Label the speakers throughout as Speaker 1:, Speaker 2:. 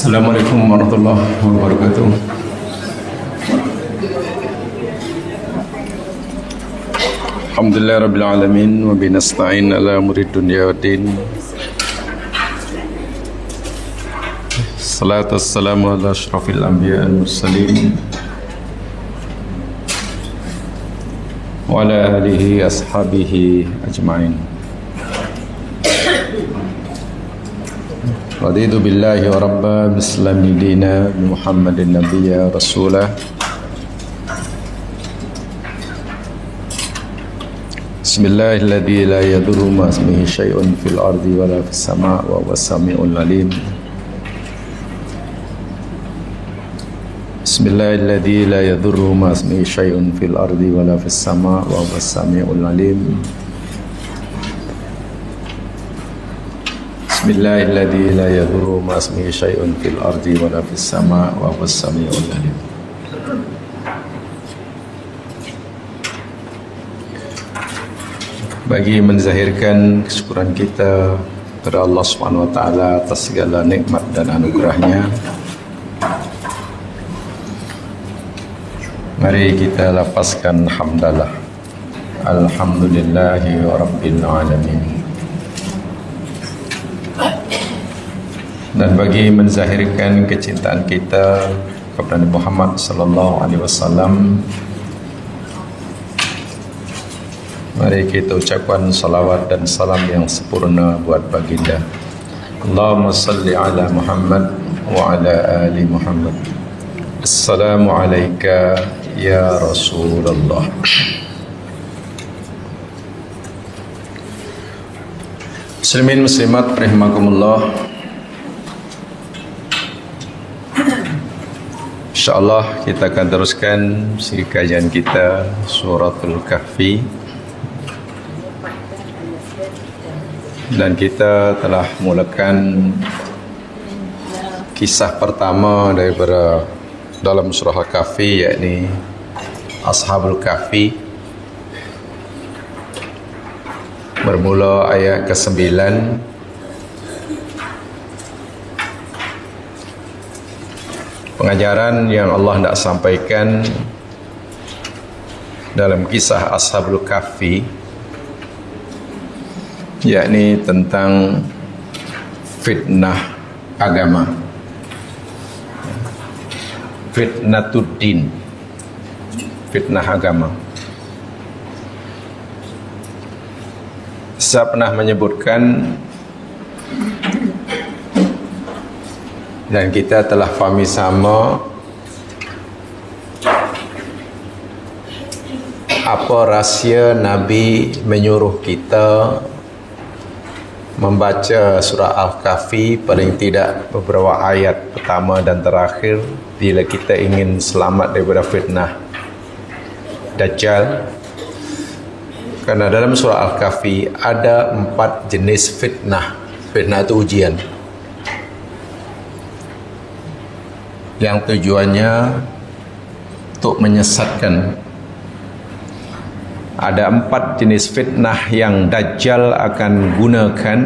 Speaker 1: Assalamualaikum warahmatullahi wabarakatuh. Alhamdulillah rabbil alamin wa binasta'in ala murid dunya waddin. Salatu wassalamu ala asyrafil anbiya wal mursalin wa ala alihi ashabihi ajma'in. Raditu billahi wa rabba bislami dina Muhammadin nabiyya rasulah. Bismillahilladzi la yadurru ma ismihi syai'un fil ardi wa la fis sama' wa huwas sami'ul alim. Bismillahilladzi la yadurru ma ismihi syai'un fil ardi wa la fis sama' wa huwas sami'ul alim. Bismillahilladzi la yadurru ma ismihi syai'un fil ardi wa la fis sama' wa huwas sami'ul alim. Bagi menzahirkan kesyukuran kita kepada Allah Subhanahu wa taala atas segala nikmat dan anugerahnya, mari kita lafazkan hamdalah. Alhamdulillahi rabbil alamin. Dan bagi menzahirkan kecintaan kita kepada Nabi Muhammad sallallahu alaihi wasallam, mari kita ucapkan salawat dan salam yang sempurna buat baginda. Allahumma salli ala Muhammad wa ala ali Muhammad. Assalamu alayka ya Rasulullah. Muslimin muslimat rahimakumullah. InsyaAllah kita akan teruskan siri kajian kita Suratul Kahfi. Dan kita telah mulakan kisah pertama daripada dalam surah Al-Kahfi, yakni Ashabul Kahfi. Bermula ayat ke-9 pengajaran yang Allah hendak sampaikan dalam kisah Ashabul Kahfi, yakni tentang fitnah agama, fitnatuddin, fitnah agama. Saya pernah menyebutkan dan kita telah fahami sama apa rahsia Nabi menyuruh kita membaca surah Al-Kahfi paling tidak beberapa ayat pertama dan terakhir bila kita ingin selamat daripada fitnah Dajjal. Karena dalam surah Al-Kahfi ada 4 jenis fitnah. Fitnah itu ujian yang tujuannya untuk menyesatkan. Ada 4 jenis fitnah yang Dajjal akan gunakan,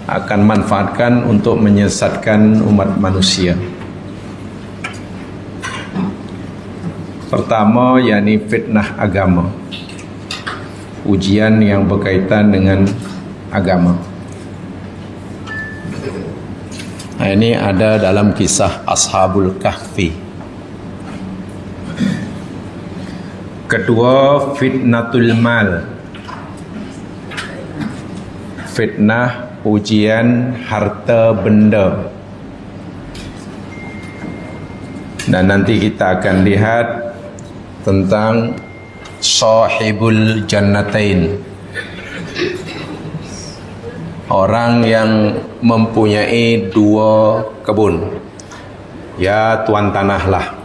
Speaker 1: akan manfaatkan untuk menyesatkan umat manusia. Pertama, yakni fitnah agama, ujian yang berkaitan dengan agama. Nah, ini ada dalam kisah Ashabul Kahfi. Kedua, fitnatul mal, fitnah ujian harta benda. Dan nanti kita akan lihat tentang sahibul jannatain, orang yang mempunyai 2 kebun. Ya tuan tanah lah,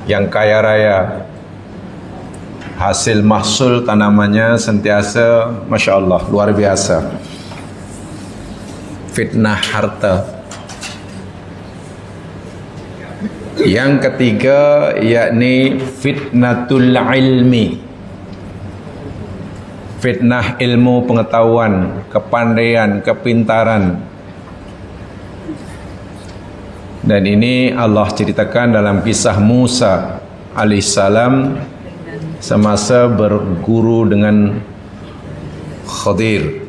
Speaker 1: yang kaya raya, hasil mahsul tanamannya sentiasa Masya Allah, luar biasa. Fitnah harta. Yang ketiga, yakni fitnatul ilmi, fitnah ilmu pengetahuan, kepandaian, kepintaran, Dan ini Allah ceritakan dalam kisah Musa alaihissalam semasa berguru dengan Khadir.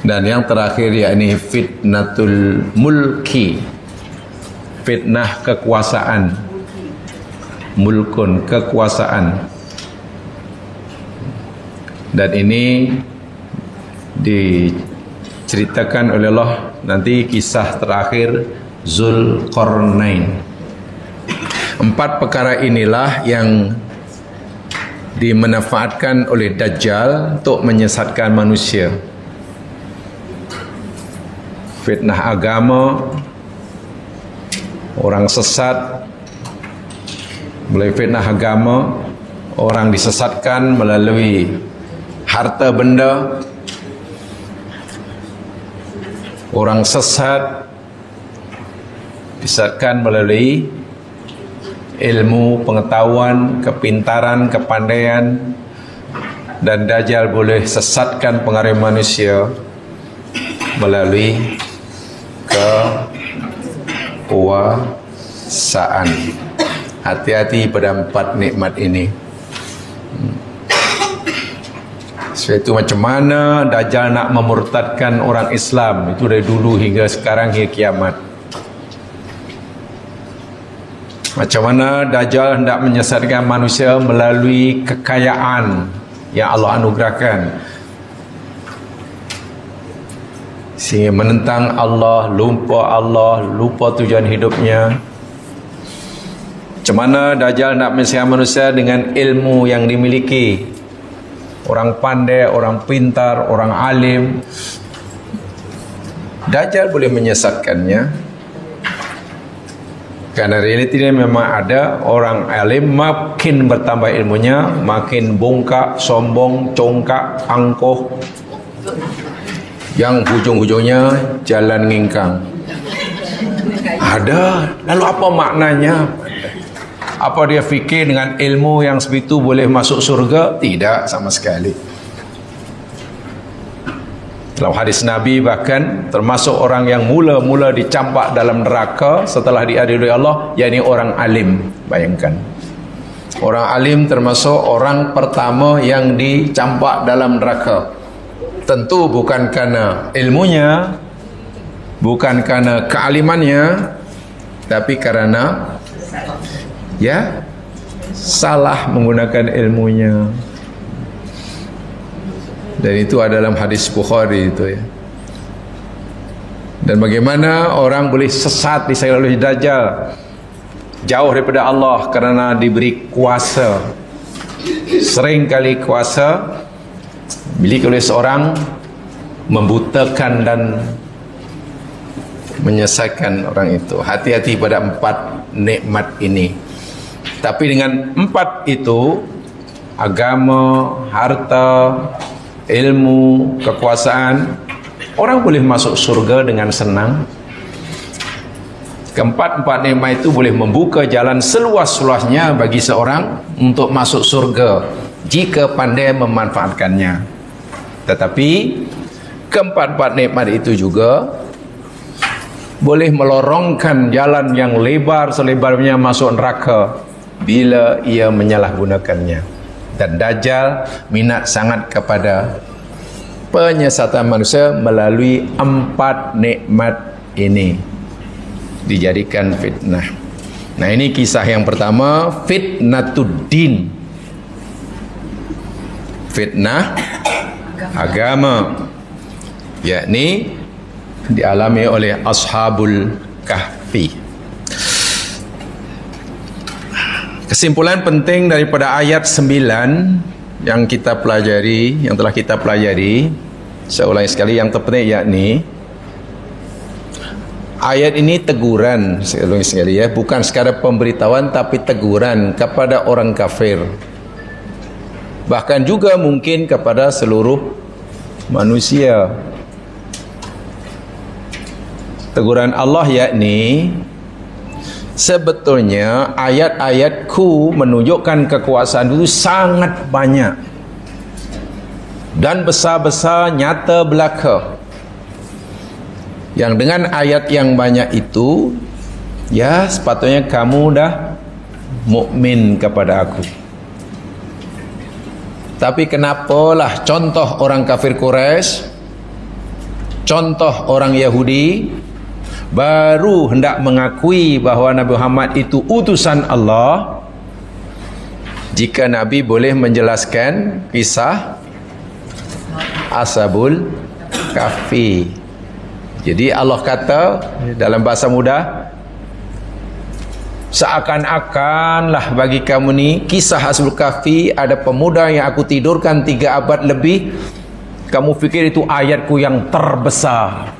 Speaker 1: Dan yang terakhir yakni fitnatul mulki, fitnah kekuasaan, mulkun, kekuasaan. Dan ini diceritakan oleh Allah nanti kisah terakhir Zulqarnain. 4 perkara inilah yang dimanfaatkan oleh Dajjal untuk menyesatkan manusia. Fitnah agama, orang sesat, melalui fitnah agama, orang disesatkan melalui harta benda, orang sesat disesatkan melalui ilmu, pengetahuan, kepintaran, kepandaian, dan Dajjal boleh sesatkan pengaruh manusia melalui kekuasaan. Hati-hati pada 4 nikmat ini. Sebab itu macam mana Dajjal nak memurtadkan orang Islam, itu dari dulu hingga sekarang, hingga kiamat. Macam mana Dajjal hendak menyesatkan manusia melalui kekayaan yang Allah anugerahkan, sehingga menentang Allah, lupa tujuan hidupnya. Macam mana Dajjal nak menyesatkan manusia dengan ilmu yang dimiliki, orang pandai, orang pintar, orang alim. Dajjal boleh menyesatkannya. Karena realitinya memang ada orang alim makin bertambah ilmunya, makin bongkak, sombong, congkak, angkuh, yang hujung-hujungnya jalan ngingkang. Ada. Lalu apa maknanya? Apa dia fikir dengan ilmu yang sebegitu boleh masuk surga? Tidak sama sekali. Dalam hadis Nabi bahkan termasuk orang yang mula-mula dicampak dalam neraka setelah diadili oleh Allah, yakni orang alim. Bayangkan, orang alim termasuk orang pertama yang dicampak dalam neraka. Tentu bukan kerana ilmunya, bukan kerana kealimannya, tapi kerana salah menggunakan ilmunya. Dan itu ada dalam hadis Bukhari itu ya. Dan bagaimana orang boleh sesat disayat oleh Dajjal, jauh daripada Allah kerana diberi kuasa. Seringkali kuasa milik oleh seorang membutakan dan menyesatkan orang itu. Hati-hati pada 4 nikmat ini. Tapi dengan 4 itu, agama, harta, ilmu, kekuasaan, orang boleh masuk surga dengan senang. Keempat nikmat itu boleh membuka jalan seluas-luasnya bagi seorang untuk masuk surga jika pandai memanfaatkannya. Tetapi keempat nikmat itu juga boleh melorongkan jalan yang lebar selebarnya masuk neraka bila ia menyalahgunakannya. Dan Dajjal minat sangat kepada penyesatan manusia melalui 4 nikmat ini, dijadikan fitnah. Nah, ini kisah yang pertama, fitnatuddin, fitnah agama, yakni dialami oleh Ashabul Kahfi. Kesimpulan penting daripada ayat 9 yang kita pelajari, yang telah kita pelajari, saya ulangi sekali, yang terpenting yakni ayat ini teguran, saya ulangi sekali ya, bukan sekadar pemberitahuan tapi teguran kepada orang kafir, bahkan juga mungkin kepada seluruh manusia. Teguran Allah yakni, sebetulnya ayat-ayatku menunjukkan kekuasaan itu sangat banyak dan besar-besar, nyata belaka. Yang dengan ayat yang banyak itu, ya sepatutnya kamu dah mukmin kepada aku. Tapi kenapalah contoh orang kafir Quraisy, contoh orang Yahudi baru hendak mengakui bahawa Nabi Muhammad itu utusan Allah, jika Nabi boleh menjelaskan kisah Ashabul Kahfi. Jadi Allah kata dalam bahasa mudah, seakan-akanlah bagi kamu ni kisah Ashabul Kahfi, ada pemuda yang aku tidurkan 3 abad lebih, kamu fikir itu ayatku yang terbesar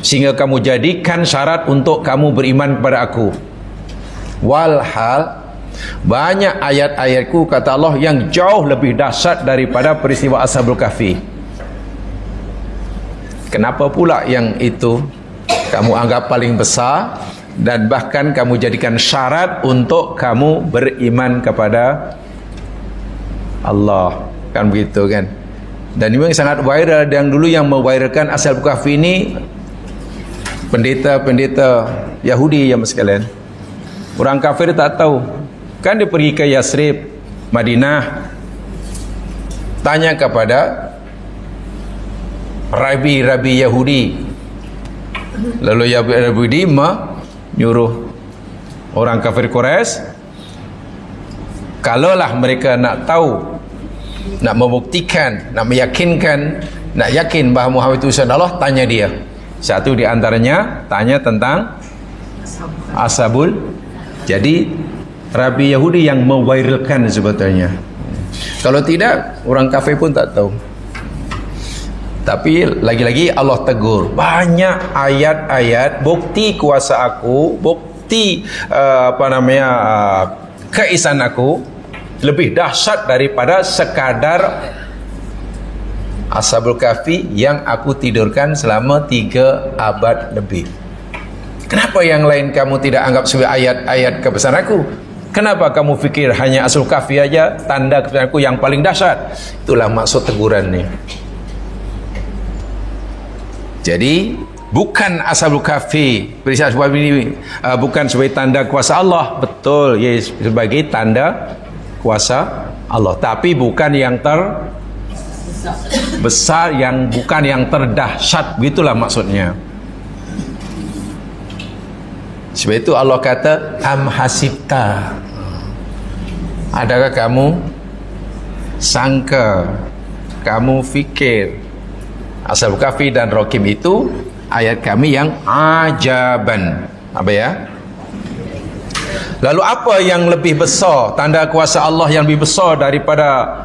Speaker 1: sehingga kamu jadikan syarat untuk kamu beriman kepada aku. Walhal banyak ayat-ayatku, kata Allah, yang jauh lebih dahsyat daripada peristiwa Ashabul Kahfi. Kenapa pula yang itu kamu anggap paling besar dan bahkan kamu jadikan syarat untuk kamu beriman kepada Allah? Kan begitu kan? Dan memang sangat viral. Yang dulu yang memviralkan Ashabul Kahfi ini pendeta-pendeta Yahudi yang sekalian. Orang kafir tak tahu. Kan dia pergi ke Yasrib, Madinah, tanya kepada rabi-rabi Yahudi. Lalu Yahudi nyuruh orang kafir Quraisy, kalaulah mereka nak tahu, nak membuktikan, nak meyakinkan, nak yakin bahawa Muhammad itu utusan Allah, tanya dia. Satu di antaranya tanya tentang Ashabul. Jadi rabi Yahudi yang memviralkan sebetulnya. Kalau tidak, orang kafir pun tak tahu. Tapi lagi-lagi Allah tegur, banyak ayat-ayat bukti kuasa aku, bukti keesaan aku lebih dahsyat daripada sekadar Ashabul Kahfi yang aku tidurkan selama 3 abad lebih. Kenapa yang lain kamu tidak anggap sebagai ayat-ayat kebesaran aku? Kenapa kamu fikir hanya Ashabul Kahfi aja tanda kebesaran aku yang paling dahsyat? Itulah maksud teguran ni. Jadi bukan Ashabul Kahfi peristiwa ini bukan sebagai tanda kuasa Allah, betul, ya, sebagai tanda kuasa Allah, tapi bukan yang terbesar, yang bukan yang terdahsyat, begitulah maksudnya. Sebab itu Allah kata am hasibta, adakah kamu sangka, kamu fikir Ashabul Kahfi dan Rakim itu ayat kami yang ajaban. Apa ya? Lalu apa yang lebih besar, tanda kuasa Allah yang lebih besar daripada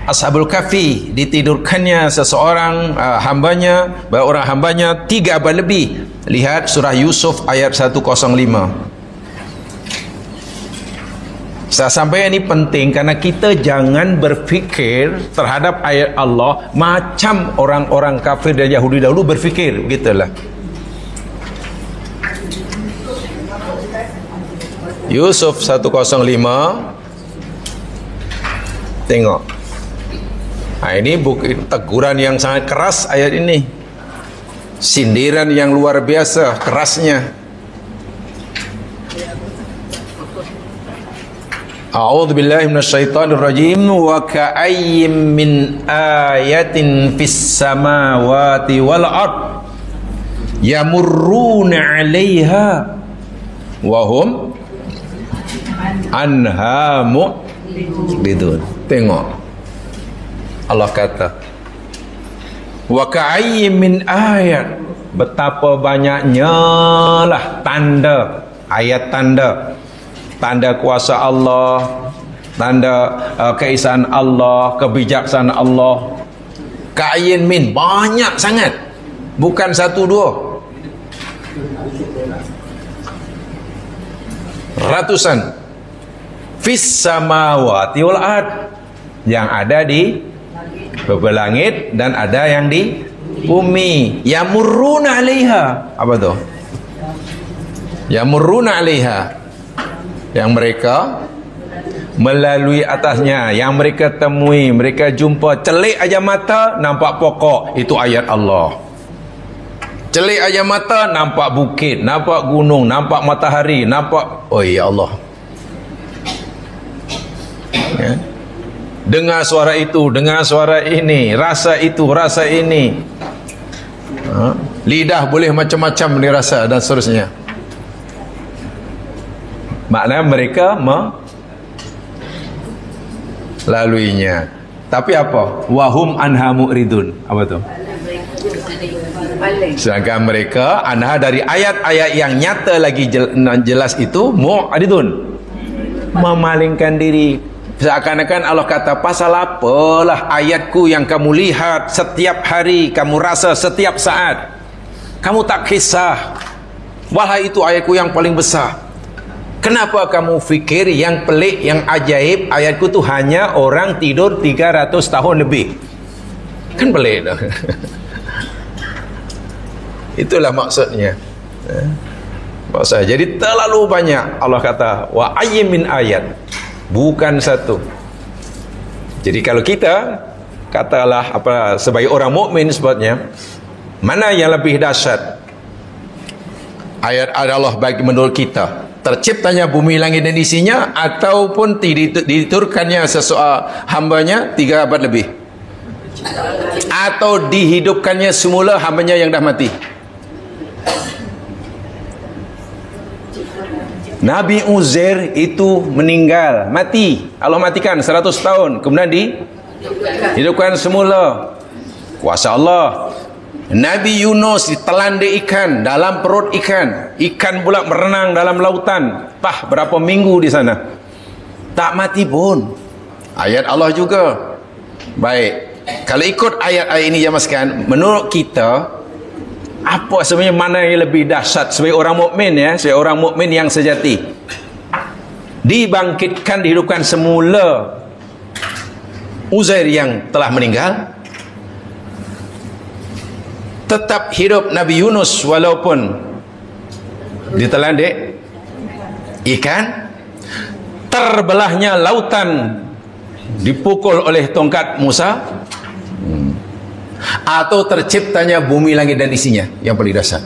Speaker 1: Ashabul Kahfi? Ditidurkannya seseorang hambanya, orang hambanya 3 abad lebih. Lihat surah Yusuf ayat 105. Saya sampaikan ini penting karena kita jangan berfikir terhadap ayat Allah macam orang-orang kafir dan Yahudi dahulu berfikir, begitulah. Yusuf 105. Tengok. Ini teguran yang sangat keras ayat ini. Sindiran yang luar biasa kerasnya. A'udzu billahi minasyaitonir rajim. Wa ka'ayyim min ayatin fis samawati wal ard yamurruna 'alaiha wa hum anha mu'ridun. Tengok, Allah kata wa ka'ayyim min ayat, betapa banyaknya lah tanda, ayat tanda, tanda kuasa Allah, tanda keesaan Allah, kebijaksanaan Allah. Ka'ayyin min, banyak sangat, bukan 1 2, ratusan. Fis samawati wal ard, yang ada di langit dan ada yang di bumi. Yamurruna 'alaiha, apa tu? Yamurruna 'alaiha, yang mereka melalui atasnya, yang mereka temui, mereka jumpa, celik aja mata nampak pokok, itu ayat Allah. Celik aja mata, nampak bukit, nampak gunung, nampak matahari, nampak, oh ya Allah. Ya. Dengar suara itu, dengar suara ini, rasa itu, rasa ini. Lidah boleh macam-macam dirasa dan seterusnya. Maknanya mereka melaluinya. Tapi apa? Wahum anha mu'ridun. Apa tu? Sedangkan mereka anha dari ayat-ayat yang nyata lagi jelas itu mu'ridun, memalingkan diri. Seakan-akan Allah kata, pasal apalah ayatku yang kamu lihat setiap hari, kamu rasa setiap saat, kamu tak kisah. Wahai itu ayatku yang paling besar. Kenapa kamu fikir yang pelik, yang ajaib ayatku tu hanya orang tidur 300 tahun lebih? Kan pelik dah. Itulah maksudnya. Maksudnya, jadi terlalu banyak. Allah kata, wa ayyin min ayat, bukan satu. Jadi kalau kita katalah apa sebagai orang mukmin sebabnya, mana yang lebih dahsyat? Ayat Allah bagi menurut kita, terciptanya bumi langit dan isinya, ataupun diturunkannya seseorang hambanya 3 abad lebih, atau dihidupkannya semula hambanya yang dah mati. Nabi Uzair itu meninggal, mati, Allah matikan 100 tahun, kemudian dihidupkan semula, kuasa Allah. Nabi Yunus ditelan di ikan, dalam perut ikan, ikan pula berenang dalam lautan, berapa minggu di sana, tak mati pun. Ayat Allah juga. Baik, kalau ikut ayat-ayat ini jamaskan, menurut kita apa sebenarnya mana yang lebih dahsyat sebagai orang mukmin, ya, sebagai orang mukmin yang sejati? Dibangkitkan, dihidupkan semula Uzair yang telah meninggal, tetap hidup Nabi Yunus walaupun ditelan di ikan, terbelahnya lautan dipukul oleh tongkat Musa, atau terciptanya bumi langit dan isinya yang paling dahsyat.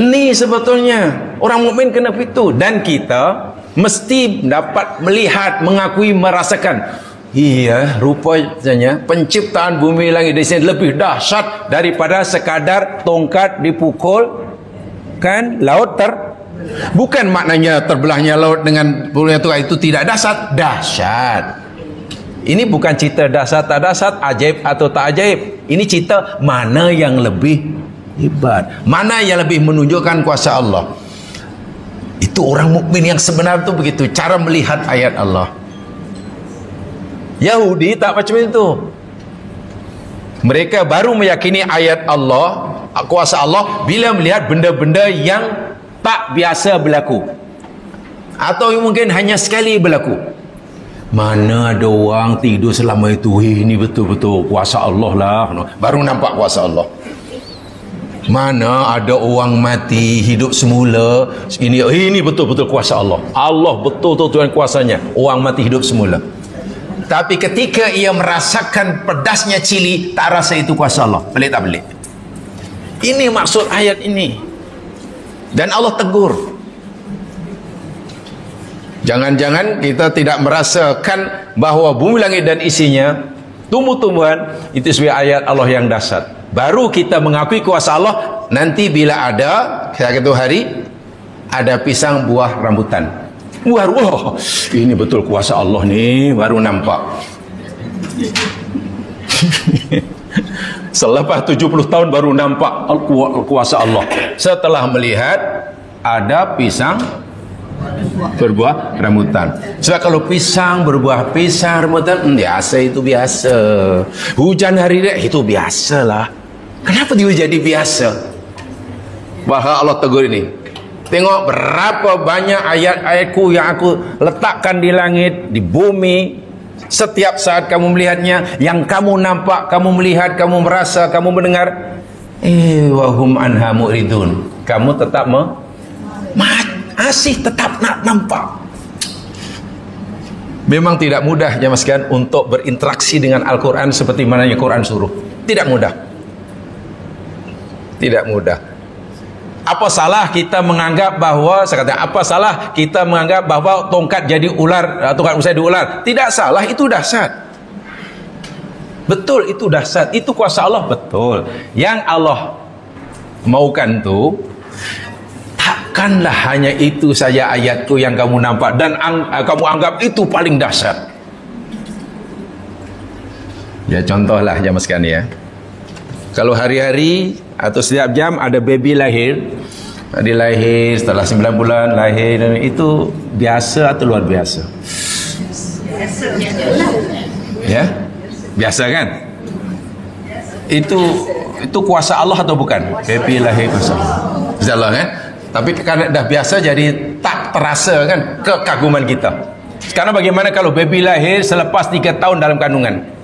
Speaker 1: Ini sebetulnya orang mukmin kena itu, dan kita mesti dapat melihat, mengakui, merasakan, iya, rupanya penciptaan bumi langit dan isinya lebih dahsyat daripada sekadar tongkat dipukul kan laut bukan maknanya terbelahnya laut dengan bumi itu tidak dahsyat. Dahsyat. Ini bukan cerita dahsyat tak dahsyat, ajaib atau tak ajaib. Ini cerita mana yang lebih hebat, mana yang lebih menunjukkan kuasa Allah. Itu orang mukmin yang sebenar itu begitu cara melihat ayat Allah. Yahudi tak macam itu. Mereka baru meyakini ayat Allah, kuasa Allah, bila melihat benda-benda yang tak biasa berlaku, atau mungkin hanya sekali berlaku. Mana ada orang tidur selama itu, ini betul-betul kuasa Allah lah, baru nampak kuasa Allah. Mana ada orang mati hidup semula, ini betul-betul kuasa Allah. Allah betul-betul Tuhan kuasanya, orang mati hidup semula. Tapi ketika ia merasakan pedasnya cili, tak rasa itu kuasa Allah. Pelik tak pelik? Ini maksud ayat ini. Dan Allah tegur. Jangan-jangan kita tidak merasakan bahawa bumi langit dan isinya, tumbuh-tumbuhan, itu sebagai ayat Allah yang dahsyat. Baru kita mengakui kuasa Allah nanti bila ada satu hari ada pisang buah rambutan. Wah, ini betul kuasa Allah nih, baru nampak. Selepas 70 tahun baru nampak kuasa Allah. Setelah melihat ada pisang berbuah rambutan. Sebab kalau pisang berbuah pisang rambutan, biasa, itu biasa. Hujan hari ini itu biasalah. Kenapa dia jadi biasa? Bahwa Allah tegur ini. Tengok berapa banyak ayat-ayatku yang aku letakkan di langit, di bumi. Setiap saat kamu melihatnya, yang kamu nampak, kamu melihat, kamu merasa, kamu mendengar, wahum anha mu'ridun. Kamu tetap masih tetap nak nampak. Memang tidak mudah jemaah sekalian untuk berinteraksi dengan Al-Quran seperti mana yang Quran suruh. Tidak mudah. Tidak mudah. Apa salah kita menganggap bahawa, saya kata, apa salah kita menganggap bahawa tongkat jadi ular, tongkat Musa jadi ular? Tidak salah, itu dahsyat. Betul, itu dahsyat. Itu kuasa Allah, betul. Yang Allah maukan tu, takkanlah hanya itu saja ayatku yang kamu nampak dan kamu anggap itu paling dahsyat. Ya contohlah jamaah sekalian ya. Kalau hari-hari atau setiap jam ada baby lahir, dia lahir setelah 9 bulan lahir, itu biasa atau luar biasa? Ya, biasa kan? Itu kuasa Allah atau bukan? Baby lahir kuasa Allah kan? Tapi karena dah biasa jadi tak terasa kan kekaguman kita. Sekarang bagaimana kalau baby lahir selepas 3 tahun dalam kandungan?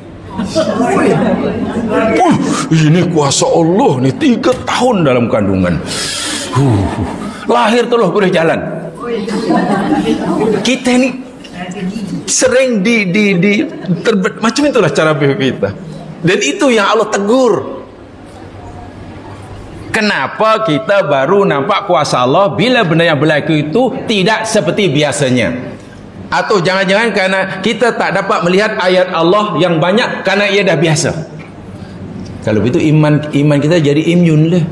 Speaker 1: Ini kuasa Allah nih, 3 tahun dalam kandungan. Lahir terus boleh jalan. Kita ini sering macam itulah cara berpikir kita. Dan itu yang Allah tegur. Kenapa kita baru nampak kuasa Allah bila benda yang berlaku itu tidak seperti biasanya? Atau jangan-jangan karena kita tak dapat melihat ayat Allah yang banyak karena ia dah biasa. Kalau begitu iman kita jadi imun lah.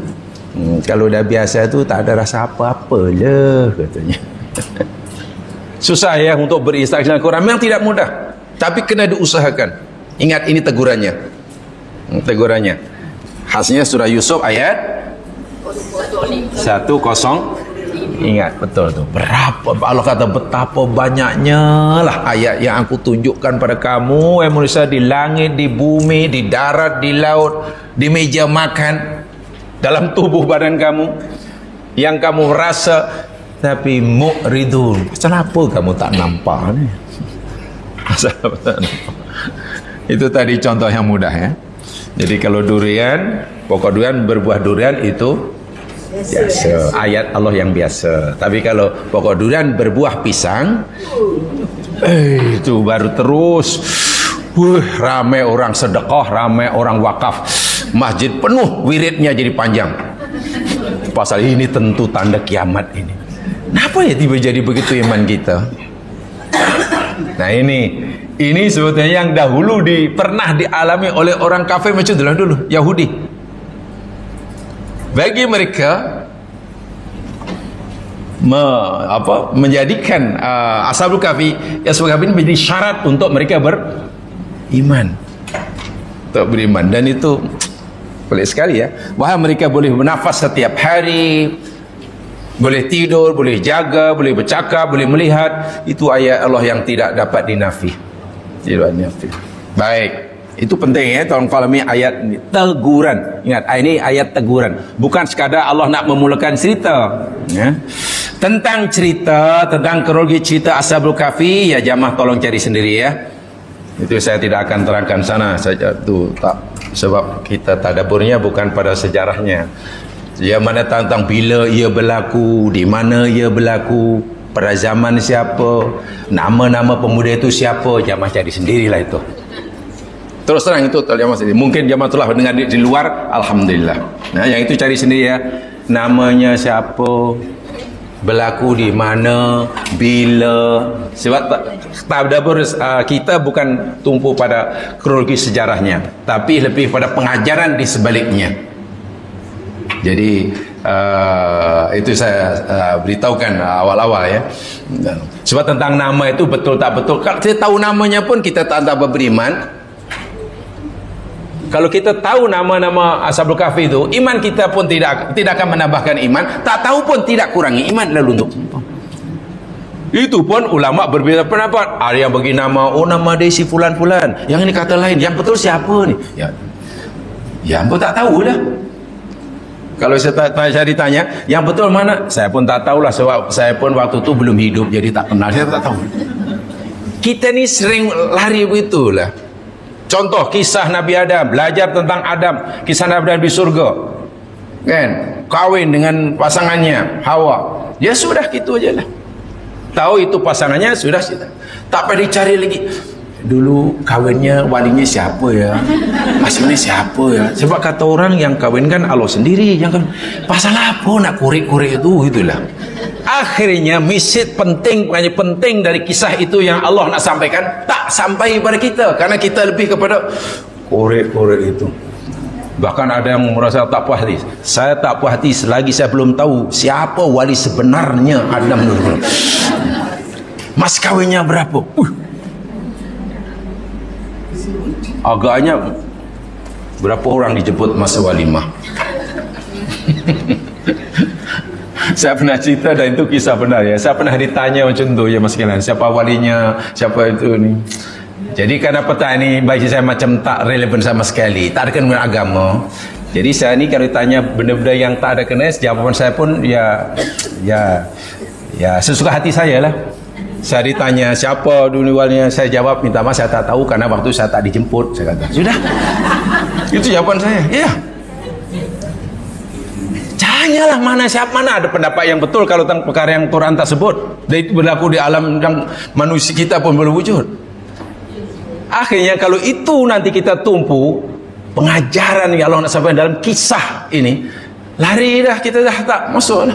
Speaker 1: Kalau dah biasa tu tak ada rasa apa-apa lah katanya. Susah ya untuk beristirahat dengan Quran. Memang tidak mudah, tapi kena diusahakan. Ingat ini tegurannya. Tegurannya. Khasnya surah Yusuf ayat 10. Ingat betul tu. Berapa Allah kata betapa banyaknya lah ayat yang aku tunjukkan pada kamu manusia, di langit, di bumi, di darat, di laut, di meja makan, dalam tubuh badan kamu yang kamu rasa tapi mu'ridun. Kenapa kamu tak nampak ni? Kenapa tak nampak? Itu tadi contoh yang mudah ya. Jadi kalau durian, pokok durian, berbuah durian itu biasa, ayat Allah yang biasa. Tapi kalau pokok durian berbuah pisang, itu baru terus ramai orang sedekah, ramai orang wakaf, masjid penuh, wiridnya jadi panjang. Pasal ini tentu tanda kiamat ini. Kenapa ya tiba jadi begitu iman kita? Nah ini sebetulnya yang dahulu pernah dialami oleh orang kafir macam itulah dulu, Yahudi. Bagi mereka menjadikan Ashabul Kahfi ini menjadi syarat untuk mereka beriman. Untuk beriman. Dan itu pelik sekali ya. Bahawa mereka boleh bernafas setiap hari, boleh tidur, boleh jaga, boleh bercakap, boleh melihat. Itu ayat Allah yang tidak dapat dinafi. Tidak dinafi. Baik. Itu penting ya, tolong fahami ayat ini. Teguran. Ingat, ini ayat teguran. Bukan sekadar Allah nak memulakan cerita. Ya. Tentang cerita, tentang kronologi cerita Ashabul Kahfi, ya jamaah tolong cari sendiri ya. Itu saya tidak akan terangkan sana saja tu tak. Sebab kita tadaburnya bukan pada sejarahnya. Yang mana tentang bila ia berlaku, di mana ia berlaku, pada zaman siapa, nama-nama pemuda itu siapa, jamaah cari sendirilah itu. Terus terang itu jamaah sendiri. Mungkin jamaah telah mendengar di luar, alhamdulillah. Nah, yang itu cari sendiri ya. Namanya siapa, berlaku di mana, bila. Sebab tadabbur kita bukan tumpu pada kronologi sejarahnya, tapi lebih pada pengajaran di sebaliknya. Jadi itu saya beritahukan awal-awal ya. Sebab tentang nama itu betul tak betul, kalau kita tahu namanya pun kita tak beriman. Kalau kita tahu nama-nama Ashabul Kahfi itu, iman kita pun tidak akan menambahkan iman. Tak tahu pun tidak kurangi iman. Lalu untuk itu pun ulama berbeza pendapat. Ada yang bagi nama, nama dia si fulan-fulan, yang ini kata lain. Yang betul siapa ni? Ya pun tak tahu dah. Kalau saya ditanya, yang betul mana? Saya pun tak tahulah, sebab saya pun waktu itu belum hidup, jadi tak kenal, saya tak tahu. Kita ni sering lari begitulah. Contoh kisah Nabi Adam, belajar tentang Adam, kisah Nabi Adam di surga, kan, kawin dengan pasangannya Hawa, ya sudah gitu aja lah. Tahu itu pasangannya, sudah. Tak payah dicari lagi. dulu kawinnya walinya siapa ya, hasilnya siapa ya. Sebab kata orang yang kawin kan Allah sendiri yang kan, pasal apa nak korek-korek itu, gitulah. Akhirnya mesej penting dari kisah itu yang Allah nak sampaikan tak sampai pada kita, karena kita lebih kepada korek-korek itu. Bahkan ada yang merasa tak puas hati. Saya tak puas hati selagi saya belum tahu siapa wali sebenarnya Adam dulu. Mas kawinnya berapa? Agaknya berapa orang dijemput masa walimah. Saya pernah cerita dan itu kisah benar ya. Saya pernah ditanya macam tu ya mas sekalian, siapa walinya, siapa itu ni. Jadi karena peta ini bagi saya macam tak relevan sama sekali, tak ada kena dengan agama. Jadi saya ni kalau ditanya benda-benda yang tak ada kena, jawapan saya pun ya sesuka hati saya lah. Saya ditanya siapa dulu walinya, saya jawab minta maaf saya tak tahu karena waktu saya tak dijemput. Saya kata sudah, itu jawaban saya. Ya, tanyalah mana ada pendapat yang betul kalau tentang perkara yang Quran tak sebut. Dan itu berlaku di alam yang manusia kita pun belum wujud. Akhirnya kalau itu nanti kita tumpu pengajaran yang Allah nak sampaikan dalam kisah ini, lari dah, kita dah tak masuk dah.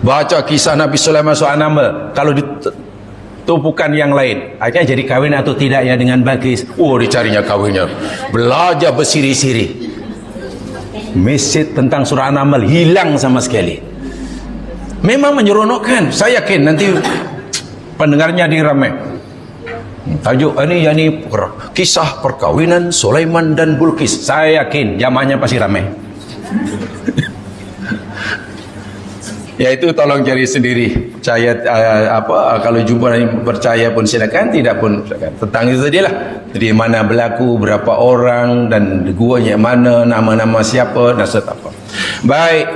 Speaker 1: Baca kisah Nabi Sulaiman soal nama, kalau ditumpukan yang lain, akhirnya jadi kahwin atau tidak ya dengan Balqis. Dicarinya kahwinnya, belajar bersiri-siri. Mesej tentang surah An-Naml hilang sama sekali. Memang menyeronokkan. Saya yakin nanti pendengarnya diramai. Tajuk ini kisah perkawinan Sulaiman dan Balqis. Saya yakin jamaahnya pasti ramai. Ya itu tolong cari sendiri. Percaya kalau jumpa yang percaya pun silakan, tidak pun silakan. Tentang itu tadilah. Jadi mana berlaku, berapa orang dan guanya mana, nama-nama siapa dan apa. Baik.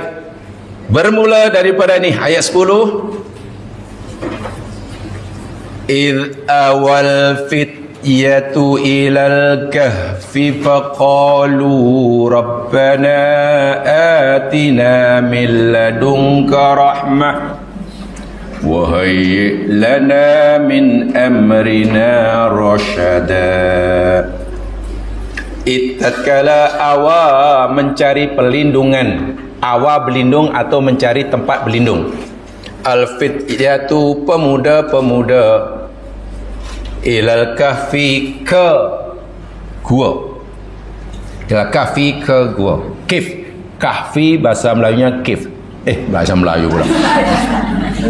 Speaker 1: Bermula daripada ni ayat 10. إذ أوى الفتية إلى الكهف فقالوا ربنا آتنا من لدنك رحمة وهيئ لنا من أمرنا رشدا. Tatkala awa mencari perlindungan, awa berlindung atau mencari tempat berlindung. Al-fityatu pemuda-pemuda, ilal kahfi ke gua, ilal kahfi ke gua. Kif, kahfi bahasa Melayunya kif. Bahasa Melayu pula.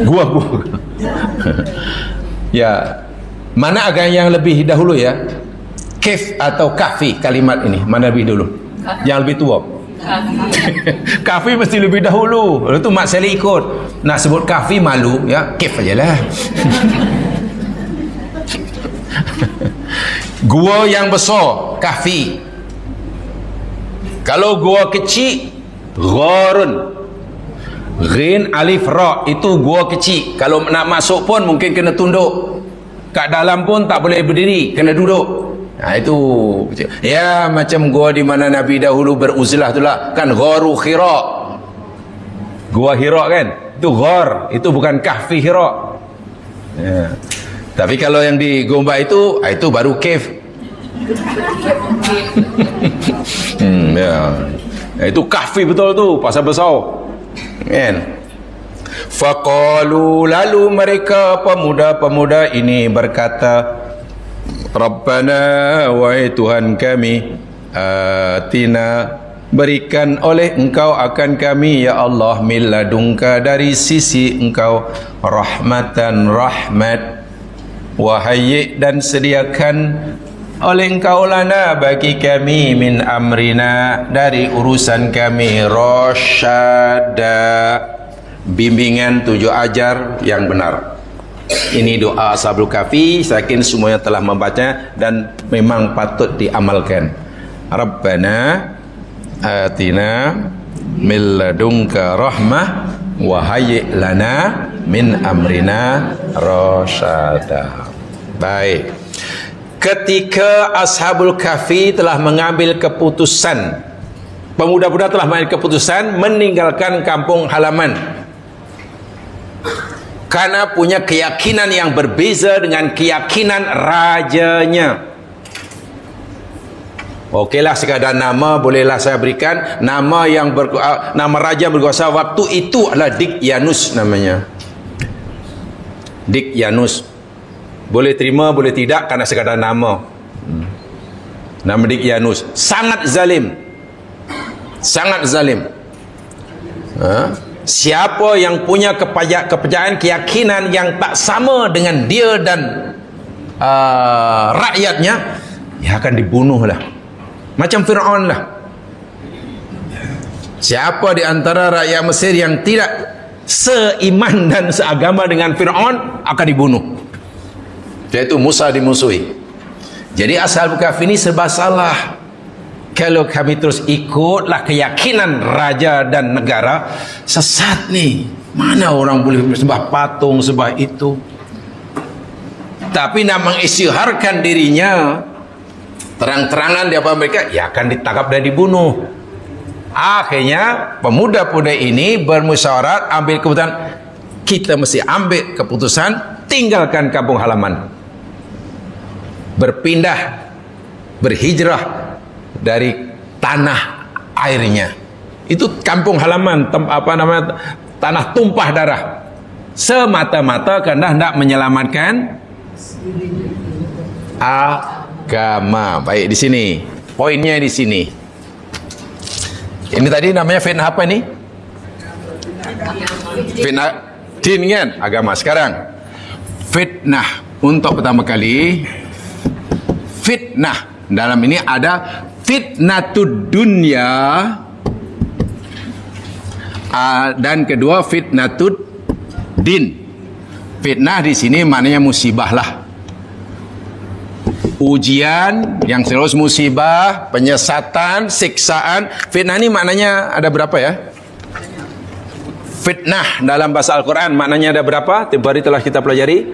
Speaker 1: Gua. Ya, mana agak yang lebih dahulu ya? Kif atau kahfi, kalimat ini mana lebih dulu? Yang lebih tua. Kahfi mesti lebih dahulu. Lalu tu mak saya ikut. Nak sebut kahfi malu ya, kif ajalah. Gua yang besar kahfi. Kalau gua kecil gharun. Ghin alif ra itu gua kecil. Kalau nak masuk pun mungkin kena tunduk. Kat dalam pun tak boleh berdiri, kena duduk. Itu ya macam gua di mana Nabi dahulu beruzlah itulah kan, gharu Hira. Gua Hira kan? Itu ghar, itu bukan kahfi Hira. Ya. Tapi kalau yang di Gombak itu baru cave. Ya. Itu kahfi betul tu, pasal besar. Kan? Faqalu, lalu mereka pemuda-pemuda ini berkata, Rabbana, wahai Tuhan kami, atina, berikan oleh engkau akan kami ya Allah, min ladunka, dari sisi engkau, rahmatan, rahmat, wahai, dan sediakan oleh engkau lana, bagi kami, min amrina, dari urusan kami, rasyada, bimbingan, tujuh ajar yang benar. Ini doa Ashabul Kahfi, saya yakin semuanya telah membaca dan memang patut diamalkan. Rabbana atina min ladunka rahmah wa hayyi lana min amrina rasyada. Baik. Ketika Ashabul Kahfi telah mengambil keputusan, pemuda-pemuda telah mengambil keputusan meninggalkan kampung halaman. karena punya keyakinan yang berbeza dengan keyakinan rajanya. Okeylah, sekadar nama bolehlah saya berikan. Nama raja berkuasa waktu itu adalah Dikyanus namanya. Dikyanus. Boleh terima, boleh tidak, karena sekadar nama. Nama Dikyanus. Sangat zalim. Sangat zalim. Siapa yang punya kepercayaan, keyakinan yang tak sama dengan dia dan rakyatnya, ya akan dibunuh lah. Macam Fir'aun lah. Siapa di antara rakyat Mesir yang tidak seiman dan seagama dengan Fir'aun akan dibunuh. Iaitu Musa dimusuhi. Jadi Ashabul Kahfi ini serba salah. Kalau kami terus ikutlah keyakinan raja dan negara, sesat nih. Mana orang boleh sembah patung, sembah itu. Tapi nak mengisytiharkan dirinya terang-terangan di hadapan mereka, ya akan ditangkap dan dibunuh. Akhirnya pemuda-pemuda ini bermusyawarah, ambil keputusan, kita mesti ambil keputusan tinggalkan kampung halaman, berpindah, berhijrah dari tanah airnya. Itu kampung halaman, tanah tumpah darah, semata-mata karena hendak menyelamatkan agama. Baik, di sini poinnya, di sini. Ini tadi namanya fitnah apa ini? Fitnah din kan, agama. Sekarang fitnah untuk pertama kali, fitnah dalam ini ada fitnatud dunya, dan kedua fitnatud din. Fitnah di sini maknanya musibah lah. Ujian yang terus, musibah, penyesatan, siksaan. Fitnah ini maknanya ada berapa ya? Fitnah dalam bahasa Al-Quran maknanya ada berapa? Tempoh hari telah kita pelajari.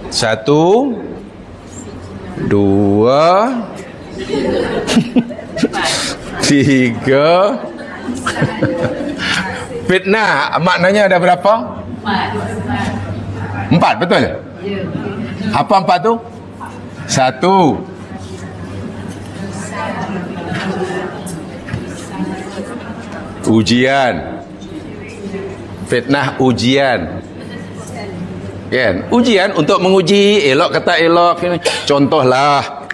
Speaker 1: 1, 2, 3, 4. Fitnah maknanya ada berapa? 4, betul? Apa 4 tu? 1, ujian. Fitnah ujian. Kan? Ujian untuk menguji, elok kata elok. Contohlah,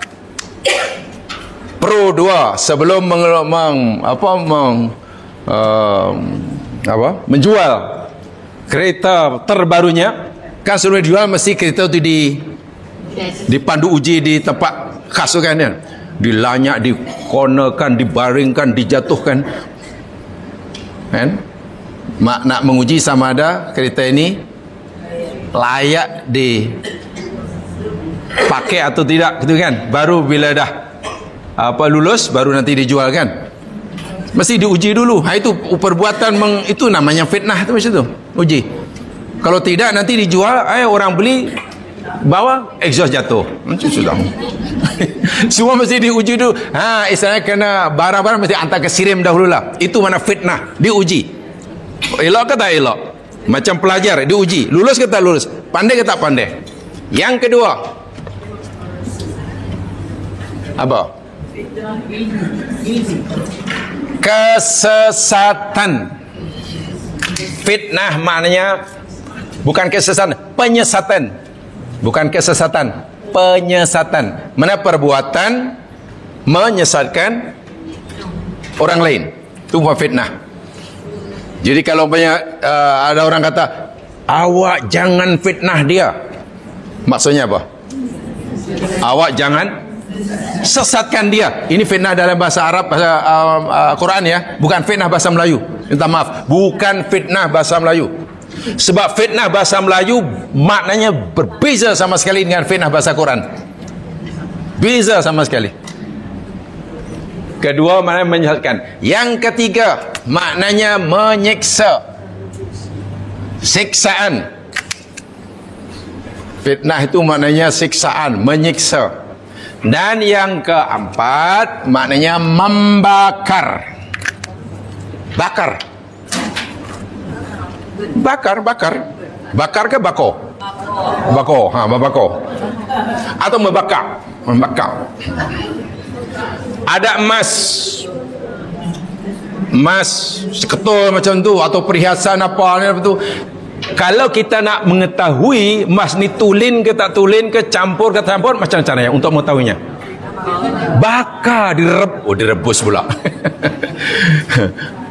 Speaker 1: Pro 2 sebelum menjual kereta terbarunya, kan sebelum dijual mesti kereta itu dipandu uji di tempat khas kan, dilanyak, dikonekan, dibaringkan, dijatuhkan kan, nak menguji sama ada kereta ini layak dipakai atau tidak, gitu kan. Baru bila dah lulus baru nanti dijual kan, mesti diuji dulu. Itu perbuatan itu namanya fitnah, itu macam tu, uji. Kalau tidak nanti dijual, orang beli bawa exhaust jatuh, macam sudah. Semua mesti diuji dulu. Istilahnya kena barang-barang mesti hantar ke sirim dahululah. Itu mana fitnah, diuji. Elok ke tak elok? Macam pelajar diuji, lulus ke tak lulus, pandai ke tak pandai. Yang kedua apa? Kesesatan. Fitnah maknanya bukan kesesatan, penyesatan. Bukan kesesatan, penyesatan. Mana perbuatan menyesatkan orang lain, itu fitnah. Jadi kalau ada orang kata, awak jangan fitnah dia, maksudnya apa? Awak jangan sesatkan dia. Ini fitnah dalam bahasa Arab, bahasa Quran ya, bukan fitnah bahasa Melayu. Minta maaf, bukan fitnah bahasa Melayu. Sebab fitnah bahasa Melayu maknanya berbeza sama sekali dengan fitnah bahasa Quran. Beza sama sekali. Kedua maknanya menyesatkan. Yang ketiga maknanya menyiksa, siksaan. Fitnah itu maknanya siksaan, menyiksa. Dan yang keempat maknanya membakar. Bakar. Bakar ke bako? Bako. Membako. Atau membakar. Ada emas seketul macam tu, atau perhiasan apa tu. Kalau kita nak mengetahui emas ni tulen ke tak tulen ke, campur ke tak campur, macam caranya untuk mengetahuinya? Bakar, direbus pula.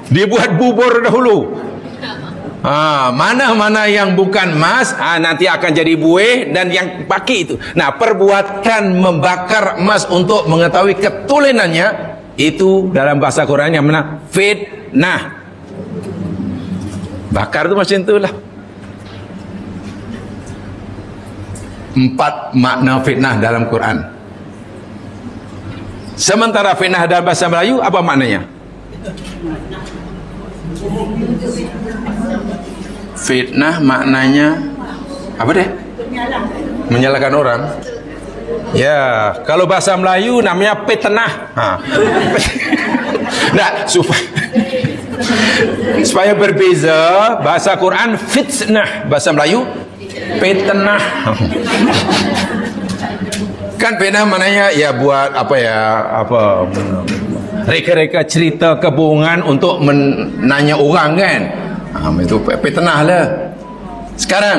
Speaker 1: Dibuat bubur dahulu. Mana-mana yang bukan emas, nanti akan jadi buih, dan yang pakai itu. Nah, perbuatan membakar emas untuk mengetahui ketulenannya, itu dalam bahasa Quran yang mana? Fitnah. Bakar tu macam itulah. 4 makna fitnah dalam Quran. Sementara fitnah dalam bahasa Melayu, apa maknanya? Fitnah maknanya apa deh? Menyalahkan orang. Ya, kalau bahasa Melayu namanya petenah. Nah, supaya berbeza, bahasa Quran fitnah, bahasa Melayu petenah. Kan fitnah maknanya ya buat reka-reka cerita kebohongan untuk menanya orang kan. Itu fitnah lah. Sekarang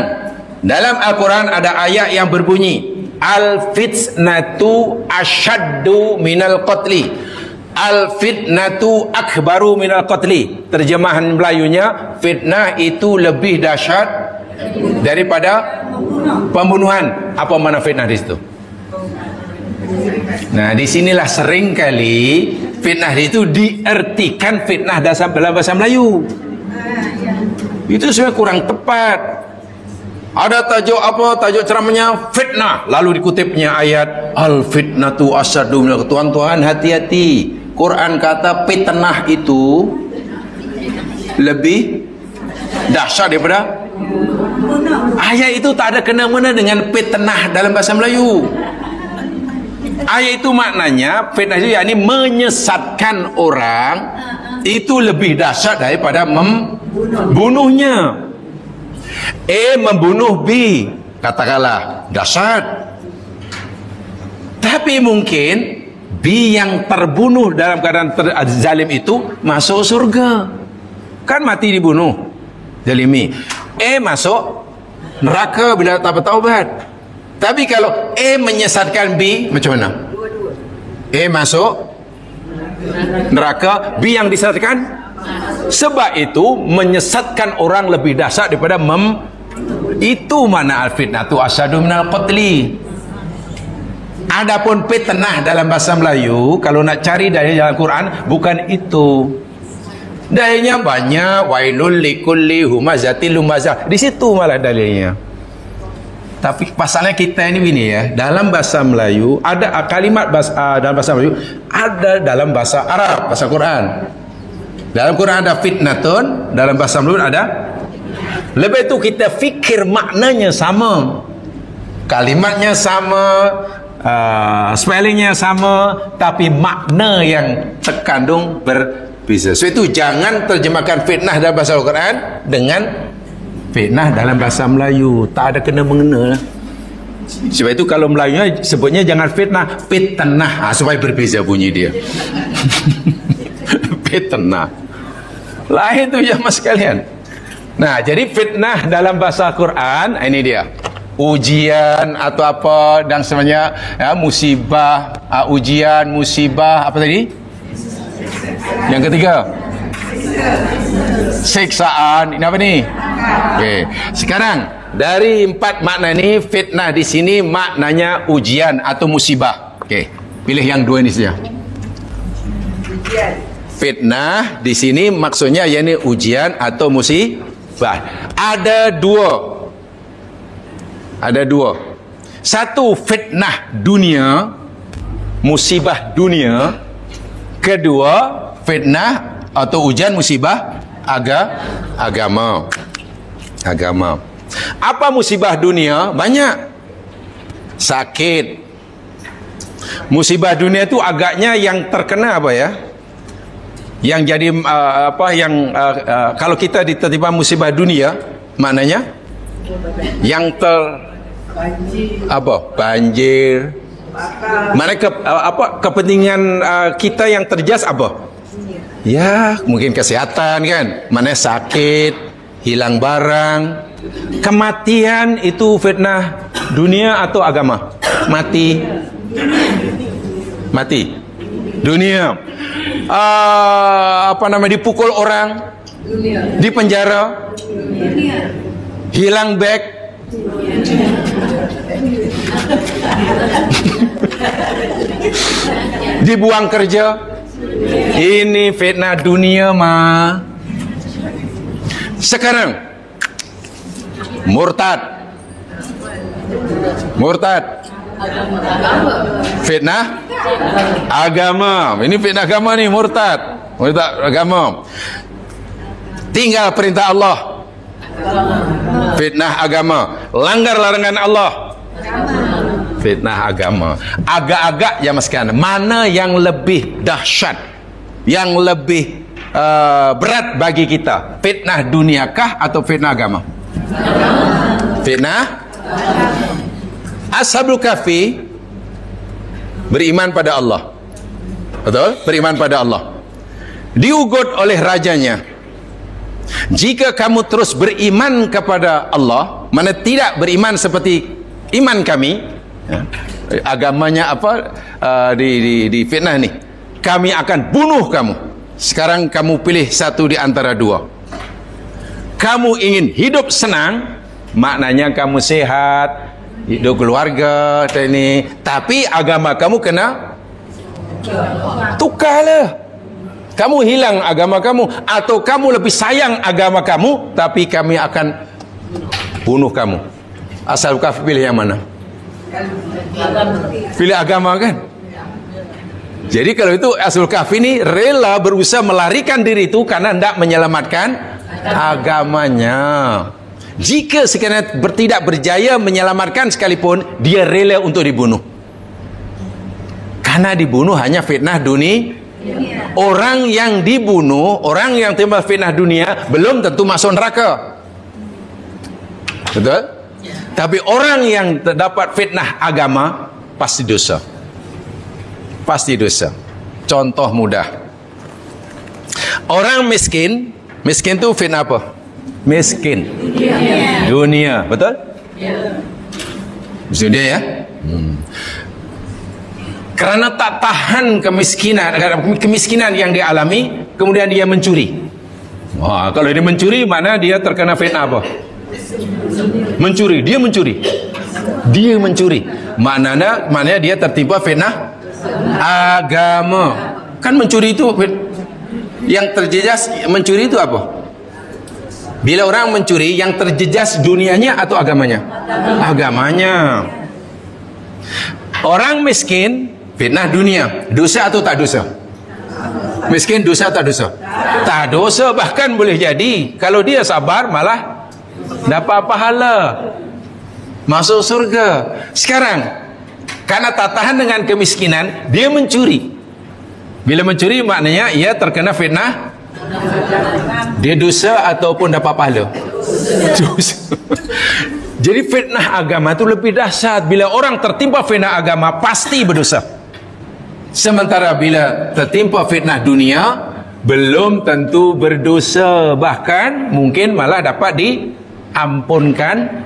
Speaker 1: dalam Al-Quran ada ayat yang berbunyi al-fitnatu asyaddu minal qatli, al-fitnatu akbaru minal qatli. Terjemahan Melayunya, fitnah itu lebih dahsyat daripada pembunuhan. Apa makna fitnah di situ? Nah, di sinilah sering kali fitnah itu diartikan fitnah dalam bahasa Melayu. Itu sebenarnya kurang tepat. Ada tajuk ceramahnya fitnah, lalu dikutipnya ayat al-fitnatu asyaddu minal qatli. Tuan-tuan, hati-hati. Quran kata fitnah itu lebih dahsyat daripada. Ayat itu tak ada kena-mena dengan fitnah dalam bahasa Melayu. Ayat itu maknanya fitnah itu yakni menyesatkan orang itu lebih dahsyat daripada membunuhnya. Membunuh B, katakanlah dahsyat. Tapi mungkin B yang terbunuh dalam keadaan zalim itu masuk surga. Kan mati dibunuh, zalimi. Masuk neraka bila tak bertaubat. Tapi kalau menyesatkan B, macam mana? Masuk neraka, B yang disesatkan. Sebab itu menyesatkan orang lebih dahsyat daripada itu mana al-fitnatu asyaddu minal qatli. Adapun fitnah dalam bahasa Melayu, kalau nak cari dari dalam Quran, bukan itu. Dalilnya banyak, wailul likulli humazatil lumazah. Di situ malah dalilnya. Tapi pasalnya kita ini begini ya, dalam bahasa Melayu ada kalimat dalam bahasa Melayu, ada dalam bahasa Arab, bahasa Quran. Dalam Quran ada fitnatun, dalam bahasa Melayu ada. Lebih itu kita fikir maknanya sama, kalimatnya sama, spellingnya sama, tapi makna yang terkandung berbeza. So itu jangan terjemahkan fitnah dalam bahasa Al-Quran dengan fitnah dalam bahasa Melayu. Tak ada kena-mengena lah. Sebab itu kalau Melayunya sebutnya jangan fitnah, fitnah, supaya berbeza bunyi dia. Fitnah lain tu ya mas sekalian. Nah, jadi fitnah dalam bahasa Quran ini dia, ujian atau apa dan sebenarnya ya, musibah, ujian, musibah, apa tadi? Yang ketiga, siksaan. Ini apa ni? Okey. Sekarang dari 4 makna ini, fitnah di sini maknanya ujian atau musibah. Okey. Pilih yang 2 ini saja. Fitnah di sini maksudnya yakni ujian atau musibah. Ada dua. Satu, fitnah dunia, musibah dunia. Kedua, fitnah atau ujian musibah agama. Apa musibah dunia? Banyak. Sakit. Musibah dunia itu agaknya yang terkena apa ya? Yang jadi kalau kita diterima musibah dunia, maknanya Yang banjir. Mana kepentingan kita yang terjejas apa? Ya, mungkin kesehatan kan. Mana sakit, hilang barang. Kematian itu fitnah dunia atau agama? Mati. Dunia. Dipukul orang, di penjara, hilang beg, dibuang kerja. Ini fitnah dunia mah. Sekarang murtad fitnah agama. Ini fitnah agama nih, murtad agama. Tinggal perintah Allah, fitnah agama. Langgar larangan Allah, fitnah agama. Agak-agak ya mas kan, mana yang lebih dahsyat, yang lebih berat bagi kita? Fitnah duniakah atau fitnah agama? Fitnah. Ashabul Kahfi beriman pada Allah. Betul? Beriman pada Allah. Diugut oleh rajanya, jika kamu terus beriman kepada Allah, mana tidak beriman seperti iman kami, ya, agamanya apa, di fitnah nih, kami akan bunuh kamu. Sekarang kamu pilih satu di antara dua. Kamu ingin hidup senang, maknanya kamu sehat, hidup keluarga ini, tapi agama kamu kena tukarlah. Kamu hilang agama kamu, atau kamu lebih sayang agama kamu, tapi kami akan bunuh kamu. Asal Kahfi pilih yang mana? Pilih agama kan? Jadi kalau itu Ashabul Kahfi ini rela berusaha melarikan diri itu karena hendak menyelamatkan agamanya. Jika sekiranya tidak berjaya menyelamatkan sekalipun, dia rela untuk dibunuh. Karena dibunuh hanya fitnah dunia. Orang yang dibunuh, orang yang terima fitnah dunia, belum tentu masuk neraka. Betul? Tapi orang yang terdapat fitnah agama, pasti dosa. Pasti dosa. Contoh mudah. Orang miskin itu fitnah apa? Miskin. Dunia. Betul? Dunia ya? Karena tak tahan kemiskinan yang dia alami, kemudian dia mencuri. Wah, kalau dia mencuri, mana dia terkena fitnah apa? Mencuri. Dia mencuri. Maknanya dia tertimpa fitnah agama. Kan mencuri itu, yang terjejas mencuri itu apa? Bila orang mencuri, yang terjejas dunianya atau agamanya? Agamanya. Orang miskin fitnah dunia, dosa atau tak dosa? Miskin dosa atau tak dosa? Tak dosa, bahkan boleh jadi kalau dia sabar malah dapat pahala, masuk surga. Sekarang karena tak tahan dengan kemiskinan, dia mencuri. Bila mencuri maknanya ia terkena fitnah. Dia dosa ataupun dapat pahala? Dosa. Jadi fitnah agama itu lebih dahsyat. Bila orang tertimpa fitnah agama, pasti berdosa. Sementara bila tertimpa fitnah dunia, belum tentu berdosa. Bahkan mungkin malah dapat diampunkan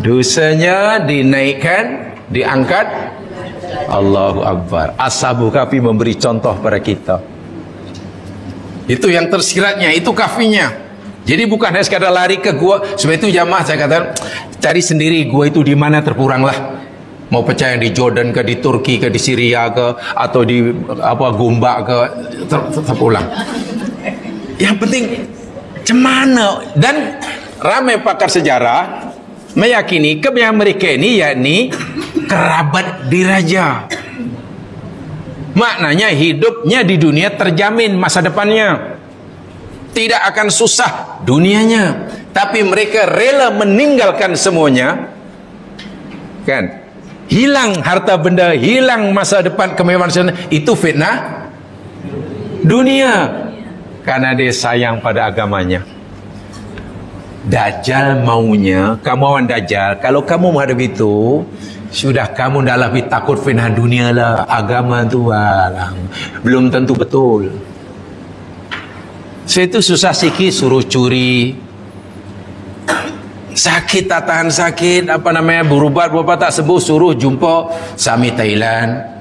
Speaker 1: dosanya, dinaikkan, diangkat. Allahu Akbar. Ashabul Kahfi memberi contoh pada kita. Itu yang tersiratnya, itu kahfinya. Jadi bukan hanya sekadar lari ke gua. Sebab itu jamaah saya katakan, cari sendiri gua itu di mana terkuranglah. Mau percaya di Jordan ke, di Turki ke, di Syria ke, atau di Gombak ke, terpulang. Yang penting cemana. Dan ramai pakar sejarah meyakini kebiasaan mereka ini yakni kerabat diraja. Maknanya hidupnya di dunia terjamin masa depannya, tidak akan susah dunianya. Tapi mereka rela meninggalkan semuanya, kan? Hilang harta benda, hilang masa depan kemewahan, itu fitnah dunia. Karena dia sayang pada agamanya.
Speaker 2: Dajjal maunya, kamu lawan Dajjal, kalau kamu menghadapi itu, sudah kamu dah lebih takut fitnah dunia lah. Agama tu belum tentu betul. Saya itu susah sikit suruh curi, sakit tak tahan sakit, berubat tak sembuh, suruh jumpa Sami Thailand.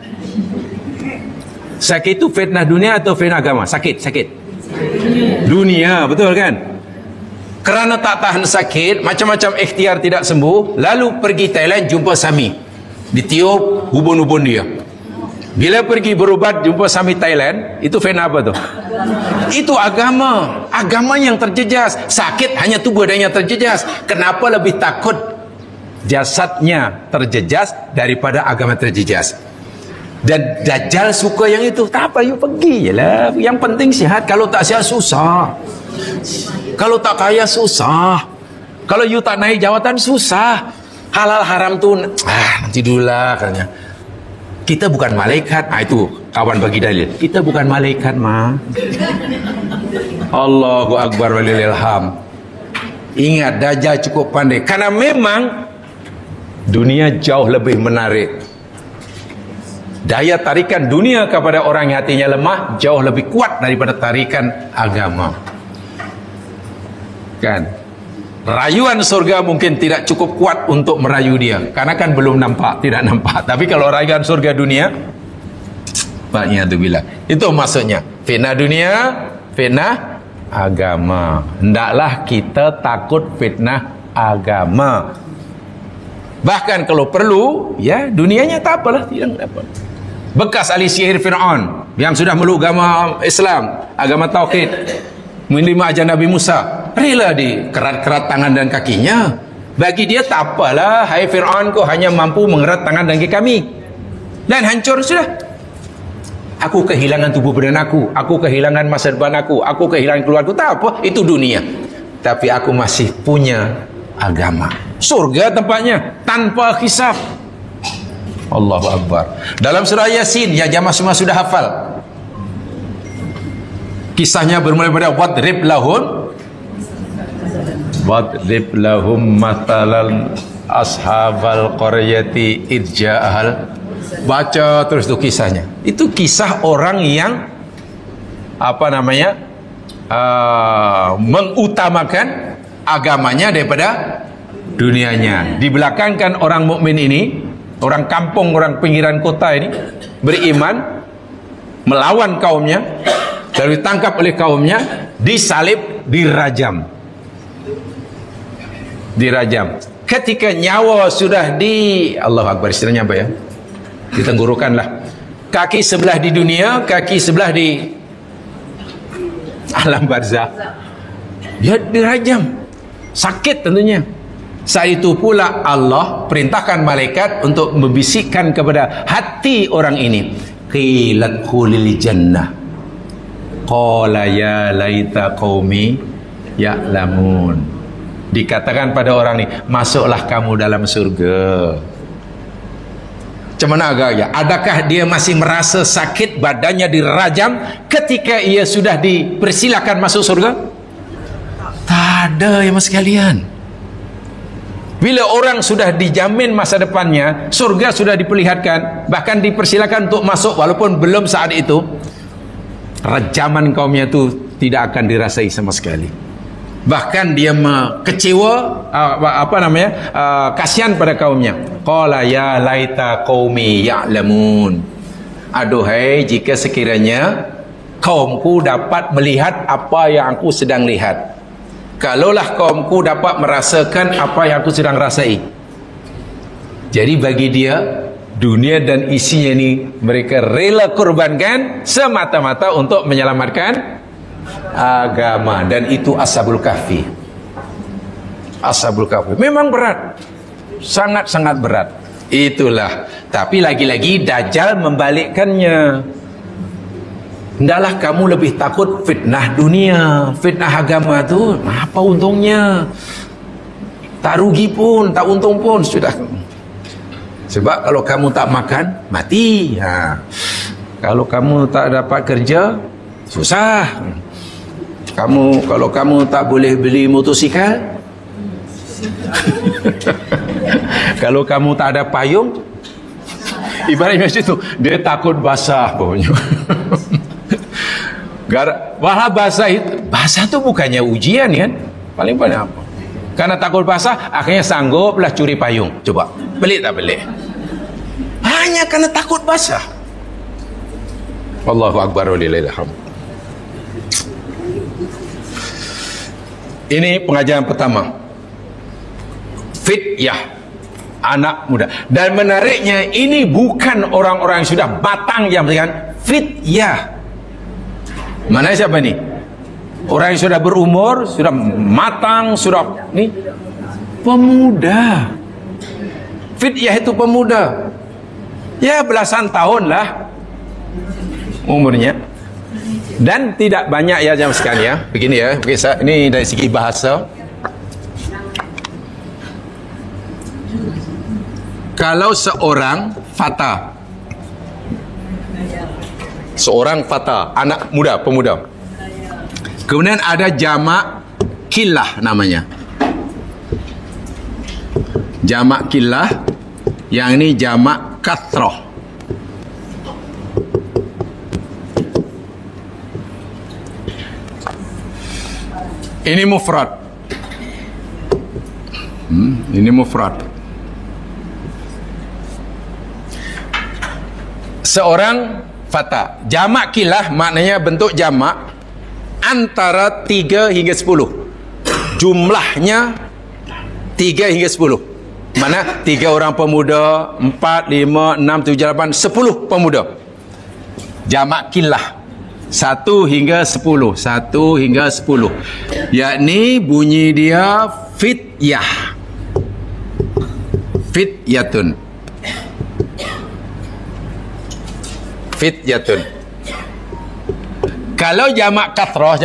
Speaker 2: Sakit itu fitnah dunia atau fitnah agama? Sakit dunia, betul kan? Kerana tak tahan sakit, macam-macam ikhtiar tidak sembuh, lalu pergi Thailand jumpa Sami, ditiup ubun-ubun dia. Bila pergi berubat jumpa Sami Thailand, itu fitnah apa tu? Itu agama yang terjejas. Sakit hanya tubuh dan yang terjejas. Kenapa lebih takut jasadnya terjejas daripada agama terjejas? Dan Dajjal suka yang itu. Tak apa, you pergi je lah. Yang penting sihat. Kalau tak sihat susah. Kalau tak kaya susah. Kalau you tak naik jawatan susah. Halal haram tu nanti dulu lah katanya. Kita bukan malaikat. Itu kawan bagi dalil. Kita bukan malaikat Allahu Akbar walillahilham. Ingat, Dajjal cukup pandai. Karena memang dunia jauh lebih menarik. Daya tarikan dunia kepada orang yang hatinya lemah jauh lebih kuat daripada tarikan agama. Kan? Rayuan surga mungkin tidak cukup kuat untuk merayu dia, karena kan belum nampak, tidak nampak. Tapi kalau rayuan surga dunia, banyak tu bila. Itu maksudnya. Fitnah dunia, fitnah agama. Hendaklah kita takut fitnah agama. Bahkan kalau perlu, ya dunianya tak apalah, tidak apa. Bekas ahli sihir Fir'aun yang sudah meluk agama Islam, agama Tauhid, menerima ajaran Nabi Musa, rela dikerat-kerat tangan dan kakinya. Bagi dia tak apalah, hai Fir'aun, kau hanya mampu mengerat tangan dan kaki kami dan hancur sudah. Aku kehilangan tubuh badan aku kehilangan masa depan aku kehilangan keluarga, tak apa, itu dunia. Tapi aku masih punya agama. Surga tempatnya tanpa hisab. Allahu Akbar. Dalam surah Yasin yang jamaah semua sudah hafal, kisahnya bermula pada wadrib lahum matalan ashabal qaryati idja'al. Baca terus tu kisahnya. Itu kisah orang yang mengutamakan agamanya daripada dunianya. Dibelakangkan orang mukmin ini, orang kampung, orang pinggiran kota ini beriman, melawan kaumnya, lalu ditangkap oleh kaumnya, disalib, dirajam. Ketika nyawa sudah Allahu Akbar, istilahnya apa ya, ditenggorokanlah. Kaki sebelah di dunia, kaki sebelah di alam barzah, dia dirajam. Sakit tentunya. Saat itu pula Allah perintahkan malaikat untuk membisikkan kepada hati orang ini, qilat khulil jannah qala ya laita qaumi ya'lamun. Dikatakan pada orang ini, masuklah kamu dalam surga. Macam mana agaknya? Adakah dia masih merasa sakit badannya dirajam ketika ia sudah dipersilakan masuk surga? Tak ada ya mas sekalian. Bila orang sudah dijamin masa depannya, surga sudah diperlihatkan, bahkan dipersilakan untuk masuk walaupun belum saat itu, rajaman kaumnya itu tidak akan dirasai sama sekali. Bahkan dia kecewa, kasihan pada kaumnya. Qala ya laita qaumi ya'lamun. Aduhai, jika sekiranya kaumku dapat melihat apa yang aku sedang lihat. Kalaulah kaumku dapat merasakan apa yang aku sedang rasai. Jadi bagi dia, dunia dan isinya ini mereka rela korbankan semata-mata untuk menyelamatkan agama. Dan itu Ashabul Kahfi. Ashabul Kahfi memang berat, sangat-sangat berat. Itulah. Tapi lagi-lagi Dajjal membalikkannya. Hendaklah kamu lebih takut fitnah dunia, fitnah agama tu apa untungnya? Tak rugi pun, tak untung pun sudah. Sebab kalau kamu tak makan, mati. Kalau kamu tak dapat kerja, susah. Kalau kamu tak boleh beli motosikal, Kalau kamu tak ada payung, ibaratnya situ, dia takut basah pokoknya. Malah basah itu bukannya ujian kan? Paling banyak apa? Karena takut basah, akhirnya sangguplah curi payung. Coba, pelik tak pelik? Hanya karena takut basah. Allahu Akbar walillahil hamd. Ini pengajaran pertama. Fityah, anak muda. Dan menariknya, ini bukan orang-orang yang sudah batang yang mengatakan fityah. Mana siapa ni? Orang yang sudah berumur, sudah matang, sudah ni pemuda. Fityah itu pemuda. Ya belasan tahun lah umurnya. Dan tidak banyak ya jam sekali ya. Begini ya, ini dari segi bahasa. Kalau seorang fata, anak muda, pemuda. Kemudian ada jamak killah namanya. Jamak killah, yang ini jamak kathrah. Ini mufrad. Ini mufrad. Seorang fata. Jamak kilah maknanya bentuk jamak antara 3 hingga 10. Jumlahnya 3 hingga 10. Mana 3 orang pemuda, 4, 5, 6, 7, 8, 10 pemuda. Jamak kilah 1 hingga 10. 1 hingga 10. Yakni bunyi dia fityah. Fityatun. Fityatun. Kalau jamak kathrah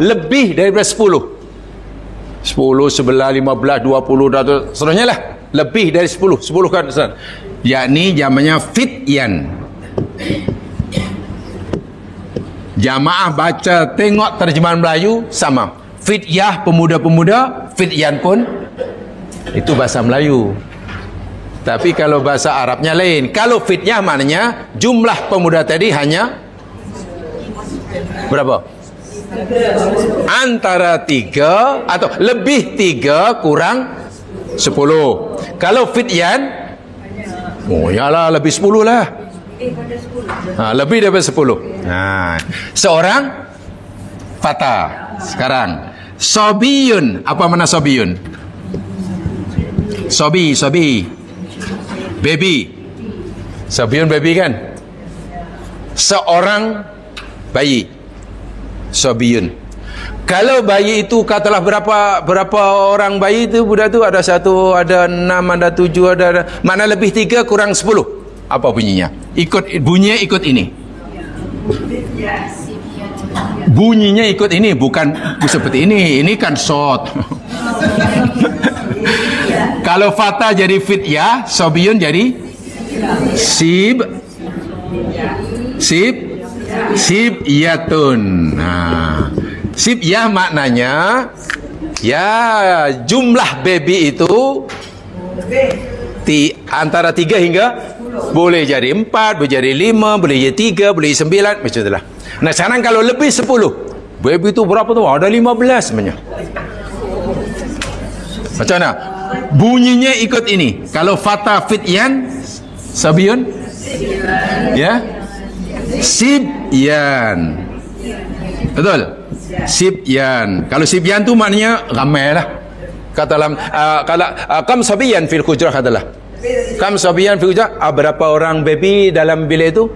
Speaker 2: lebih daripada 10. 10, 11, 15, 20, seterusnya lah. Lebih dari 10. 10 kan. Yakni jamaknya fityan. Jamaah baca tengok terjemahan Melayu sama. Fityah pemuda-pemuda, fityan pun itu bahasa Melayu. Tapi kalau bahasa Arabnya lain. Kalau fityah maknanya jumlah pemuda tadi hanya berapa? Antara 3 atau lebih 3 kurang 10. Kalau fityan, oh yalah lebih 10 lah. Lebih daripada 10. Seorang fata. Sekarang sobiyun. Apa makna sobiyun? Sobi baby. Sobiyun baby kan? Seorang bayi. Sobiyun. Kalau bayi itu katalah berapa orang bayi itu, budak tu ada 1, ada 6, ada 7, ada mana lebih 3 kurang 10. Apa bunyinya? Bunyinya ikut ini. Bunyinya ikut ini, bukan seperti ini. Ini kan short. Kalau fata jadi fityah, sobiyun jadi sibyatun. Sibyah maknanya ya jumlah baby itu antara 3 hingga boleh jadi 4, boleh jadi 5, boleh jadi 3, boleh jadi 9, macam itulah. Nah sekarang kalau lebih 10, baby itu berapa tu? Ada 15 sebenarnya. Macam mana? Bunyinya ikut ini. Kalau fata fityan, sabiyun, ya, sibyan. Betul? Sibyan. Kalau sibyan tu maknanya ramai lah. Katalah kalau kam sabiyan fil hujrah, katalah kam sabiyan fil hujrah, berapa orang baby dalam bilik itu?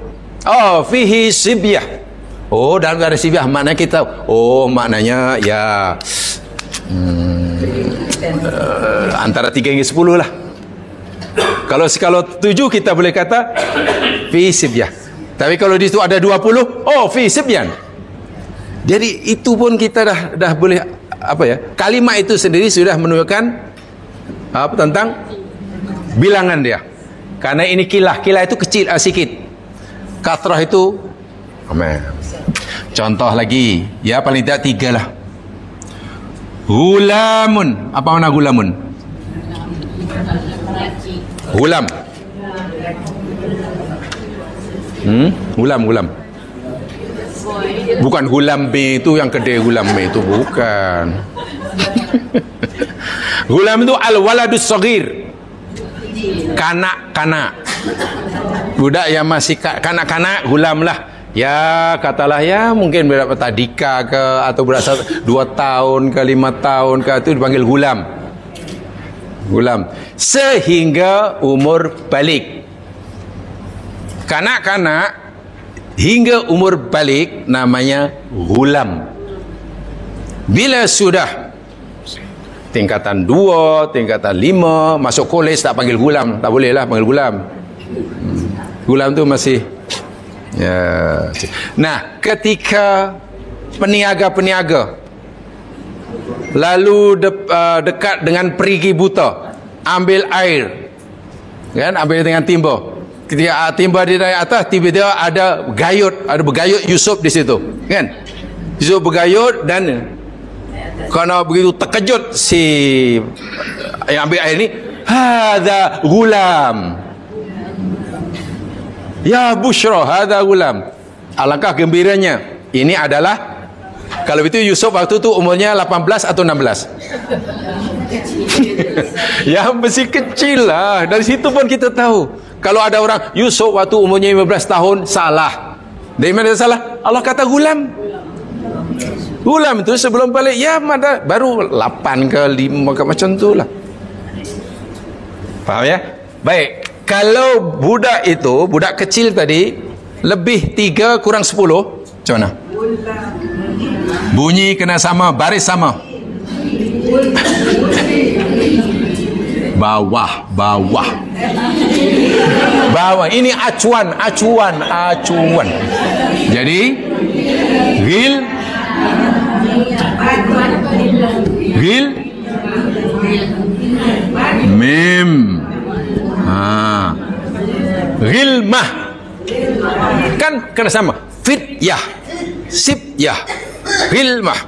Speaker 2: Oh, fihi sibyah. Oh, dalam ada sibyah maknanya kita. Oh, maknanya ya antara 3 hingga 10 lah. Kalau 7 kita boleh kata fi sibyah. Tapi kalau di situ ada 20, oh fi sibyan. Jadi itu pun kita dah boleh apa ya? Kalimat itu sendiri sudah menunjukkan apa tentang bilangan dia. Karena ini kilah itu kecil sikit. Kathrah itu contoh lagi, ya paling tidak 3 lah. Gulamun. Apa makna gulamun? Gulam. Gulam. Bukan gulam B itu yang kedai gulam B itu, bukan. Gulam itu al-waladus saghir. Kanak-kanak. Budak yang masih kanak-kanak, gulam lah. Ya katalah ya mungkin berapa tadika ke, atau berasa 2 tahun ke 5 tahun ke, itu dipanggil gulam. Gulam sehingga umur balik. Kanak-kanak hingga umur balik namanya gulam. Bila sudah tingkatan 2, tingkatan 5, masuk kolej tak panggil gulam, tak boleh lah panggil gulam. Gulam tu masih ya. Nah, ketika peniaga-peniaga lalu dekat dengan perigi buta, ambil air, kan, ambil dengan timba. Ketika timba di atas, tiba-tiba ada bergayut Yusuf di situ, kan? Yusuf bergayut, dan kerana begitu terkejut si yang ambil air ni, hadza gulam. Ya busyra, hadza gulam. Alangkah gembiranya. Ini adalah, kalau itu Yusuf waktu itu umurnya 18 atau 16? Ya masih kecil lah. Dari situ pun kita tahu. Kalau ada orang Yusuf waktu umurnya 15 tahun, salah. Dari mana salah? Allah kata gulam. Gulam itu sebelum balik, ya baru 8 ke 5 ke macam tu lah. Faham ya? Baik. Kalau budak itu, budak kecil tadi, lebih 3 kurang 10, macam mana? Bunyi kena sama, baris sama. Bawah. Ini acuan. Jadi gil mim. Ghilmah kan kena sama. Fityah, sibyah, ghilmah.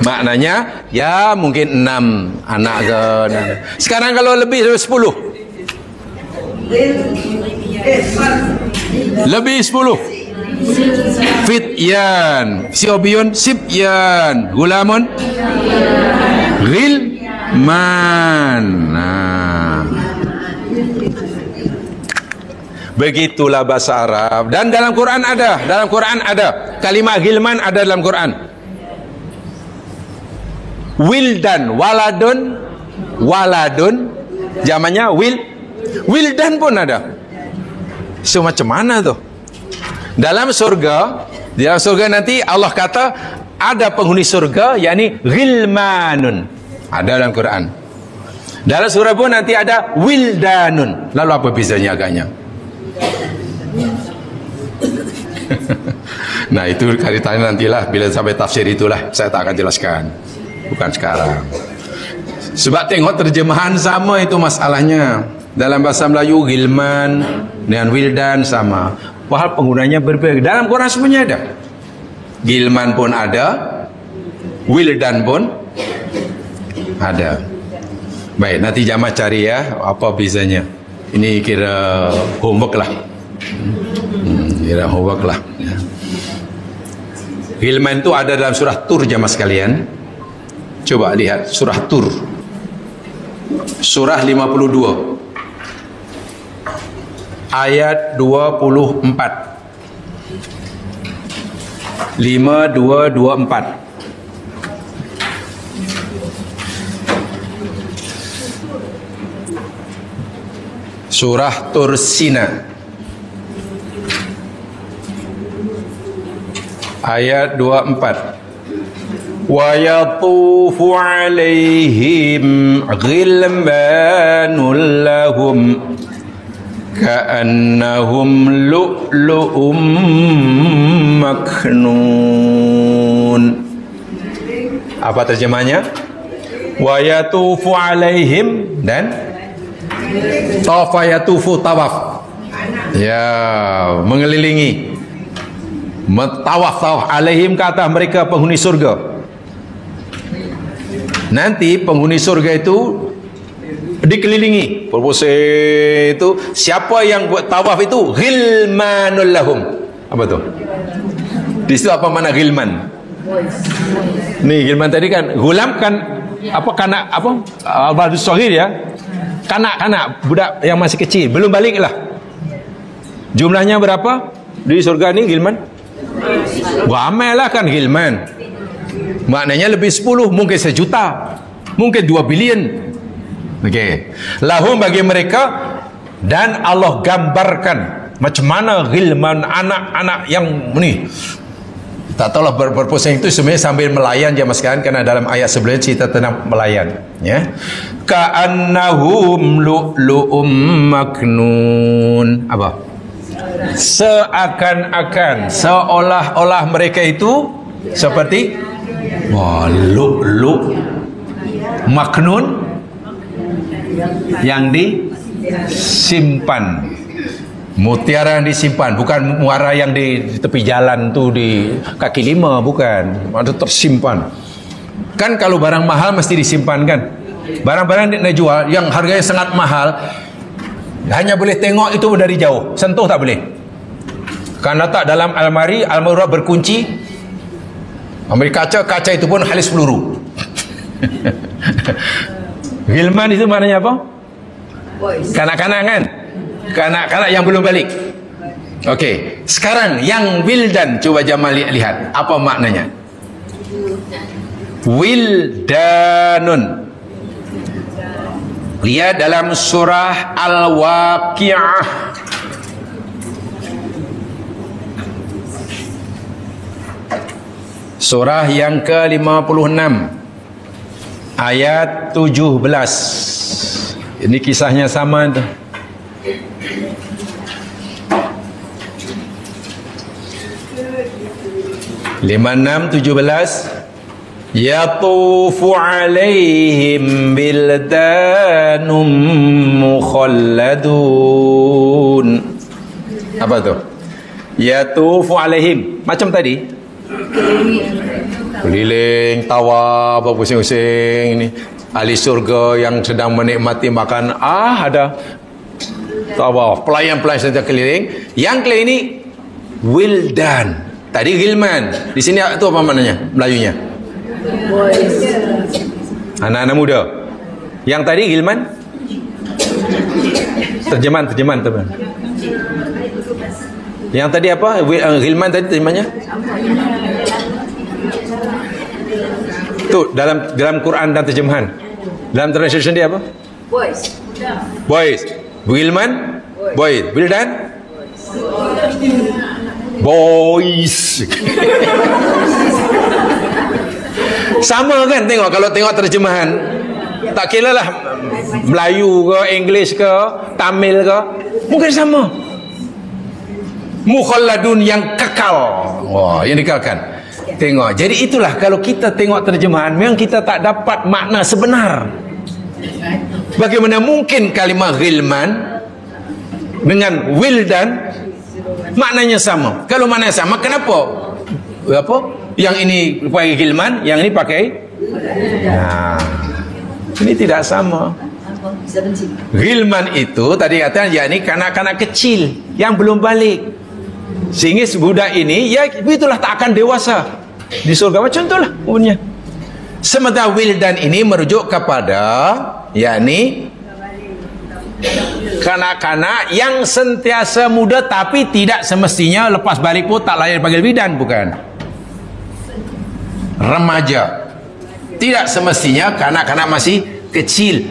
Speaker 2: Maknanya ya mungkin 6 anak ke 6. Sekarang kalau lebih dari 10, lebih 10, fityan, siobiyun, sibyan, gulamun, ghilman. Begitulah bahasa Arab. Dan dalam Quran ada, kalimah ghilman ada dalam Quran. Wildan, waladun, zamannya wildan pun ada. So macam mana tu? Dalam surga nanti Allah kata ada penghuni surga, yakni ghilmanun. Ada dalam Quran. Dalam surah pun nanti ada wildanun. Lalu apa bezanya agaknya? Nah itu kaitannya nantilah, bila sampai tafsir itulah saya tak akan jelaskan, bukan sekarang. Sebab tengok terjemahan sama itu masalahnya. Dalam bahasa Melayu ghilman dengan wildan sama, padahal penggunanya berbeda. Dalam Quran semuanya ada. Ghilman pun ada, wildan pun ada. Baik, nanti jamaah cari ya apa bezanya. Ini kira homework lah. Homework lah. Ghilman itu ada dalam surah Tur, jamaah sekalian. Coba lihat surah Tur, surah 52 ayat 24. 5224. Surah Tur Sina ayat 24. Wa yatufu alaihim ghilmanun lahum ka'annahum lu'lu'um maknun. Apa terjemahnya? Wa yatufu alaihim, dan tawafa yatufu, tawaf, ya mengelilingi, tawaf alaihim, kata mereka penghuni surga. Nanti penghuni surga itu dikelilingi. Propose itu siapa yang buat tawaf itu ghilmanul lahum. Apa tu? Di situ apa makna ghilman? Nih ghilman tadi kan gulam kan apa kanak apa al-baladus shaghir ya. Kanak-kanak budak yang masih kecil belum balik lah. Jumlahnya berapa di surga ni ghilman? Ramai lah kan ghilman. Maknanya lebih 10, mungkin 1 juta, mungkin 2 bilion. Okey. Lahum bagi mereka, dan Allah gambarkan macam mana ghilman, anak-anak yang ni. Tak tahulah berpusing itu sebenarnya sambil melayan je mas sekalian, kerana dalam ayat sebelumnya cerita tentang melayan, ya. Ka'annahum lu'lu'um maknun. Apa? Seakan-akan, seolah-olah mereka itu seperti lu'lu' maknun yang disimpan. Mutiara yang disimpan, bukan muara yang di tepi jalan tu di kaki lima, bukan. Ada tersimpan. Kan kalau barang mahal mesti disimpan kan. Barang-barang nak jual yang harganya sangat mahal, hanya boleh tengok itu dari jauh, sentuh tak boleh. Kan letak dalam almari, almari berkunci, ambil kaca itu pun halis peluru. Ghilman itu maknanya apa? Kanak-kanak kan? Kanak-kanak yang belum balik. Okey, sekarang yang wildan, coba Jamal lihat apa maknanya. Wildanun. Lihat dalam surah Al-Waqi'ah. Surah yang ke-56 ayat 17. Ini kisahnya sama tu. 56:17 yatufu alaihim bildanum mukhalladun. Apa tu? Yatufu alaihim, macam tadi, keliling tawaf berpusing-pusing ni. Ahli surga yang sedang menikmati makan, ada tawaf, pelayan-pelayan sedang keliling. Yang keliling ini wildan. Tadi ghilman, di sini itu apa maknanya Melayunya? Anak-anak muda. Yang tadi ghilman? Terjemahan teman. Yang tadi apa? Ghilman tadi terjemahannya? Tu dalam Quran dan terjemahan. Dalam translation dia apa? Boys. Ghilman? Boys. Wildan? Boys. Sama kan, tengok kalau tengok terjemahan, tak kira lah Melayu ke, English ke, Tamil ke, mungkin sama. Mukhalladun, yang kekal. Wah, yang dikalkan. Tengok, jadi itulah kalau kita tengok terjemahan, memang kita tak dapat makna sebenar. Bagaimana mungkin kalimah ghilman dengan wildan maknanya sama? Kalau maknanya sama, kenapa yang ini pakai ghilman, yang ini pakai ini tidak sama. Ghilman itu tadi katakan yakni kanak-kanak kecil yang belum balik, sehingga budak ini ya itulah tak akan dewasa di surga, macam itulah umumnya. Sementara wildan ini merujuk kepada yakni kanak-kanak yang sentiasa muda, tapi tidak semestinya lepas balik pun tak layak panggil bidan, bukan. Remaja, tidak semestinya kanak-kanak masih kecil.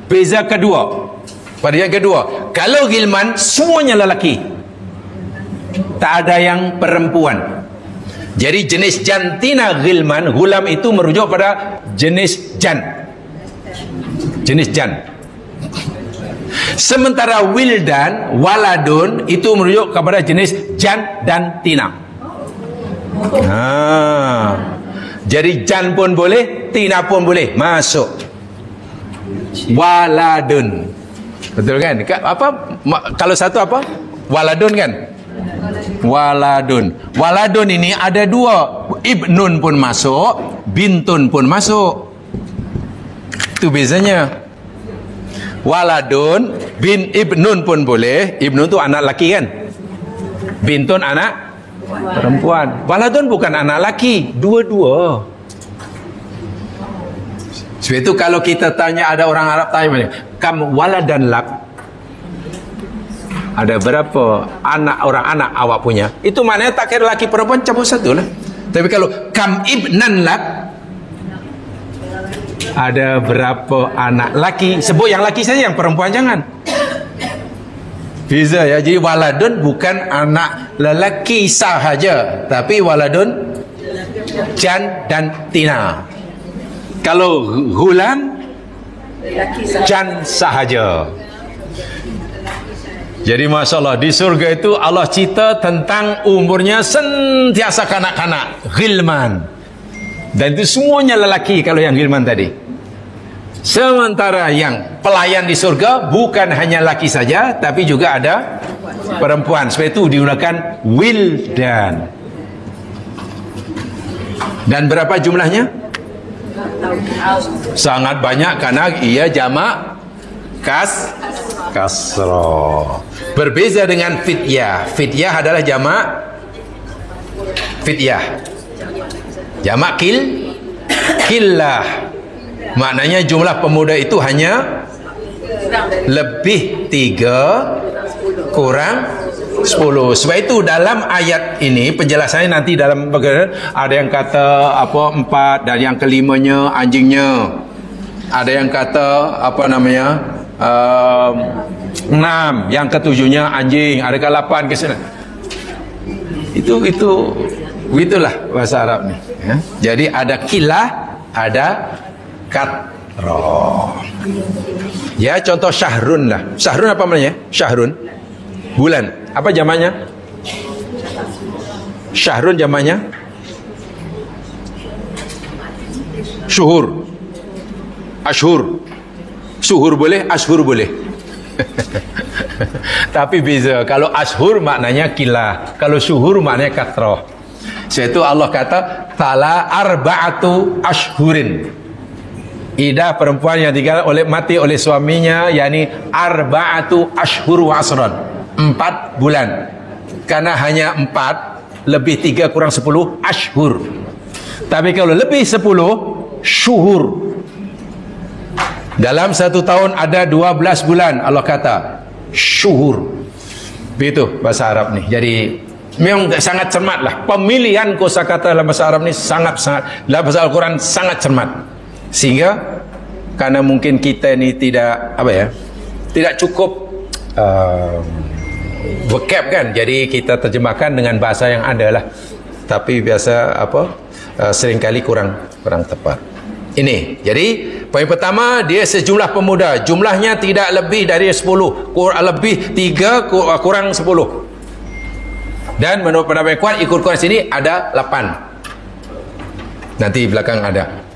Speaker 2: Beza kedua, pada yang kedua, kalau ghilman semuanya lelaki, tak ada yang perempuan. Jadi jenis jantina ghilman, gulam itu merujuk pada jenis jan. Sementara wildan, waladun itu merujuk kepada jenis jan dan tina. Jadi jan pun boleh, tina pun boleh masuk. Waladun, betul kan? Apa kalau satu apa? Waladun kan? Waladun ini ada dua, ibnun pun masuk, bintun pun masuk. Itu bezanya. Waladun bin ibnun pun boleh. Ibnun tu anak laki kan, bintun anak perempuan. Waladun bukan anak laki, dua-dua. Sebab itu kalau kita tanya, ada orang Arab tanya, kam waladan lak, ada berapa anak, orang anak awak punya? Itu maknanya tak kira laki perempuan, campur satu lah. Tapi kalau kam ibnan lak, ada berapa anak laki, sebut yang laki saja, yang perempuan jangan. Beza ya. Jadi waladun bukan anak lelaki sahaja, tapi waladun jan dan tina. Kalau gulam, jan sahaja. Jadi Masya Allah, di surga itu Allah cerita tentang umurnya sentiasa kanak-kanak, ghilman. Dan itu semuanya lelaki kalau yang ghilman tadi. Sementara yang pelayan di surga bukan hanya laki saja, tapi juga ada perempuan. Sebab itu digunakan wildan. Dan berapa jumlahnya? Sangat banyak karena ia jamak kasroh. Berbeza dengan fityah. Fityah adalah jamak fityah. Jamak killah. Maknanya jumlah pemuda itu hanya lebih 3 kurang 10. Sebab itu dalam ayat ini penjelasannya nanti dalam bagian, ada yang kata apa 4, dan yang kelimanya anjingnya. Ada yang kata apa namanya 6, yang ketujuhnya anjing, ada ke 8 ke 9. Itu begitulah bahasa Arab nih ya. Jadi ada kilah, ada katroh. Ya, contoh syahrun lah. Syahrun apa namanya? Syahrun bulan. Apa jamaknya? Syahrun jamaknya syuhur. Ashur. Syuhur boleh, ashur boleh. Tapi beza. Kalau ashur maknanya kilah, kalau syuhur maknanya katroh. Sebab itu Allah kata tala arba'atu ashhurin. Idah perempuan yang mati oleh suaminya, yakni arba'atu ashhur wa asran, 4 bulan. Karena hanya 4 lebih 3 kurang 10 ashhur. Tapi kalau lebih 10 syuhur. Dalam 1 tahun ada 12 bulan, Allah kata syuhur. Begitu bahasa Arab nih. Jadi memang sangat cermat lah. Pemilihan kosakata dalam bahasa Arab ni sangat-sangat, dalam bahasa Al-Quran sangat cermat. Sehingga karena mungkin kita ni tidak tidak cukup vocab kan, jadi kita terjemahkan dengan bahasa yang ada lah. Tapi biasa seringkali kurang tepat. Ini jadi poin pertama, dia sejumlah pemuda, jumlahnya tidak lebih dari 10, lebih 3 kurang 10. Dan menurut pendapat kuat ikut Quran sini ada 8. Nanti belakang ada.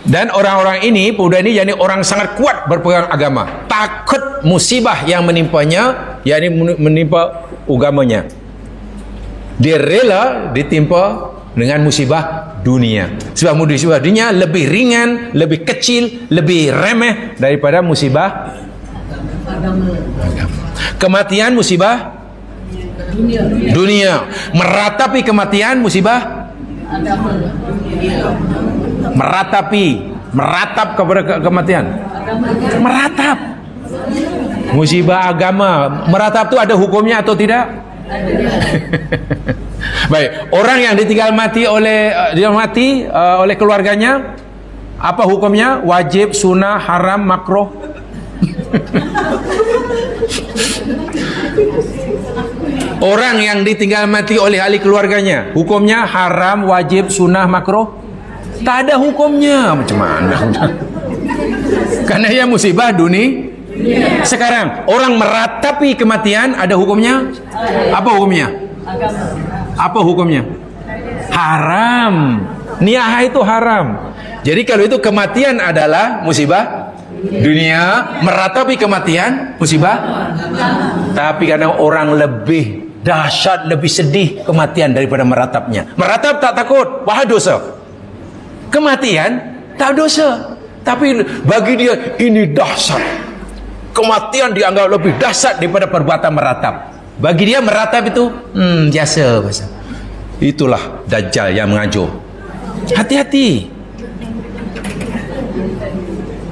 Speaker 2: Dan orang-orang ini, pemuda ini, yakni orang sangat kuat berpegang agama, takut musibah yang menimpanya, yakni menimpa agamanya. Dia rela ditimpa dengan musibah dunia. Sebab musibah dunia lebih ringan, lebih kecil, lebih remeh daripada musibah agama. Kematian musibah dunia. Meratapi kematian musibah agama. Meratap kepada kematian. Meratap. Musibah agama. Meratap itu ada hukumnya atau tidak? Baik, orang yang ditinggal mati oleh keluarganya, apa hukumnya? Wajib, sunnah, haram, makruh? Orang yang ditinggal mati oleh ahli keluarganya, hukumnya haram, wajib, sunnah, makruh? Tak ada hukumnya. Macam mana? Karena ia musibah dunia. Sekarang orang meratapi kematian, ada hukumnya? Apa hukumnya? Apa hukumnya? Haram. Niyah itu haram. Jadi kalau itu kematian adalah musibah dunia, meratapi kematian musibah. Tapi karena orang lebih dahsyat, lebih sedih kematian daripada meratapnya. Meratap tak takut, wah dosa. Kematian tak dosa. Tapi bagi dia ini dahsyat. Kematian dianggap lebih dahsyat daripada perbuatan meratap. Bagi dia meratap itu biasa. Itulah Dajjal yang mengajuk. Hati-hati.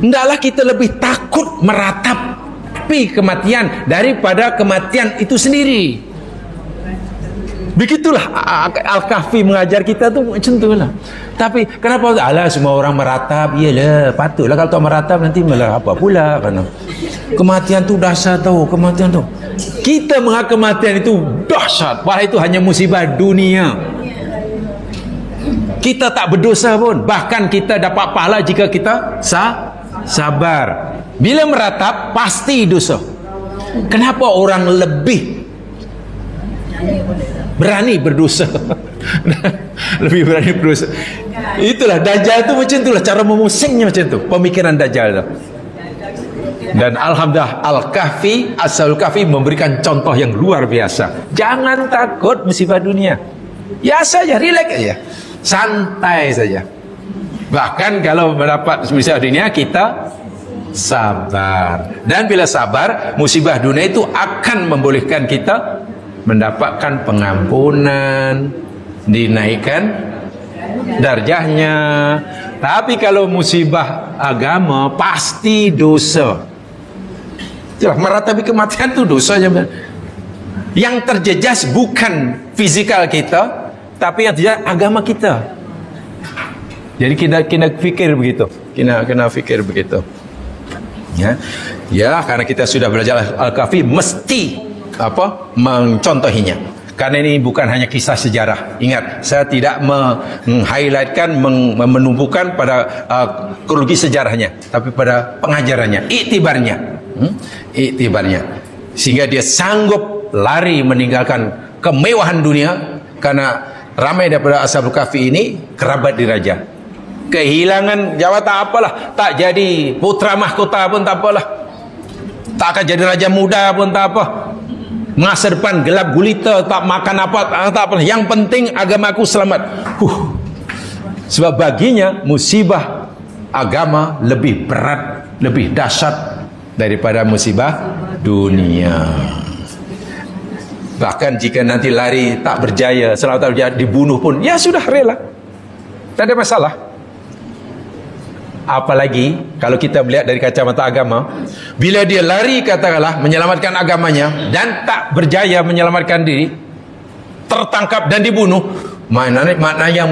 Speaker 2: Hendaklah kita lebih takut meratapi kematian daripada kematian itu sendiri. Begitulah Al-Kahfi mengajar kita tu macam tu lah. Tapi kenapa alah semua orang meratap? Iyalah, patutlah kalau tak meratap nanti malah apa pula kan. Kematian tu dahsyat tahu, kematian tu. Kita menganggap kematian itu dahsyat, padahal itu hanya musibah dunia. Kita tak berdosa pun, bahkan kita dapat pahala jika kita sabar. Bila meratap pasti dosa. Kenapa orang lebih berani berdosa? Lebih berani berdosa. Itulah Dajjal tu macam itulah cara memusingnya macam tu. Pemikiran Dajjal tu. Dan alhamdulillah Al-Kahfi, Ashabul Kahfi memberikan contoh yang luar biasa. Jangan takut musibah dunia. Ya saja, relax aja. Santai saja. Bahkan kalau mendapat musibah dunia kita sabar. Dan bila sabar, musibah dunia itu akan membolehkan kita mendapatkan pengampunan, dinaikkan darjahnya. Tapi kalau musibah agama pasti dosa. Itulah meratapi kematian itu dosa. Yang terjejas bukan fizikal kita, tapi yang terjejas agama kita. Jadi kena fikir begitu. Kena fikir begitu. Ya, karena kita sudah belajar Al-Kahfi mesti mencontohinya. Karena ini bukan hanya kisah sejarah. Ingat, saya tidak meng-highlightkan, menumbuhkan pada kronologi sejarahnya, tapi pada pengajarannya, iktibarnya. Iktibarnya. Sehingga dia sanggup lari meninggalkan kemewahan dunia, karena ramai daripada Ashabul Kahfi ini kerabat diraja. Kehilangan jawatan apalah, tak jadi putra mahkota pun tak apalah, tak akan jadi raja muda pun tak apa, masa depan gelap gulita, tak makan apa tak apa, yang penting agamaku selamat. Sebab baginya musibah agama lebih berat, lebih dahsyat daripada musibah dunia. Bahkan jika nanti lari tak berjaya, selalu tak berjaya, dibunuh pun ya sudah, rela, tak ada masalah. Apalagi kalau kita melihat dari kacamata agama, bila dia lari katakanlah menyelamatkan agamanya dan tak berjaya menyelamatkan diri, tertangkap dan dibunuh, makna yang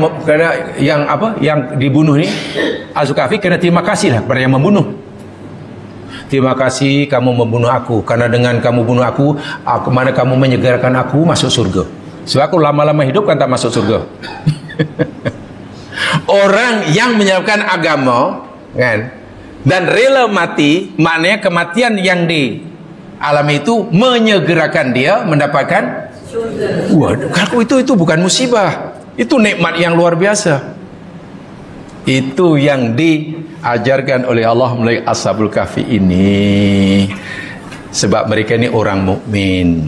Speaker 2: dibunuh ni Ashabul Kahfi kena terima kasihlah kepada yang membunuh. Terima kasih kamu membunuh aku, karena dengan kamu bunuh aku, mana kamu menyegerakan aku masuk surga. Sebab aku lama-lama hidup kan tak masuk surga. Orang yang menyelamatkan agama kan, dan rela mati, maknanya kematian yang dialami itu menyegerakan dia mendapatkan surga. Waduh, kalau itu bukan musibah, itu nikmat yang luar biasa. Itu yang diajarkan oleh Allah melalui Ashabul Kahfi ini. Sebab mereka ini orang mukmin,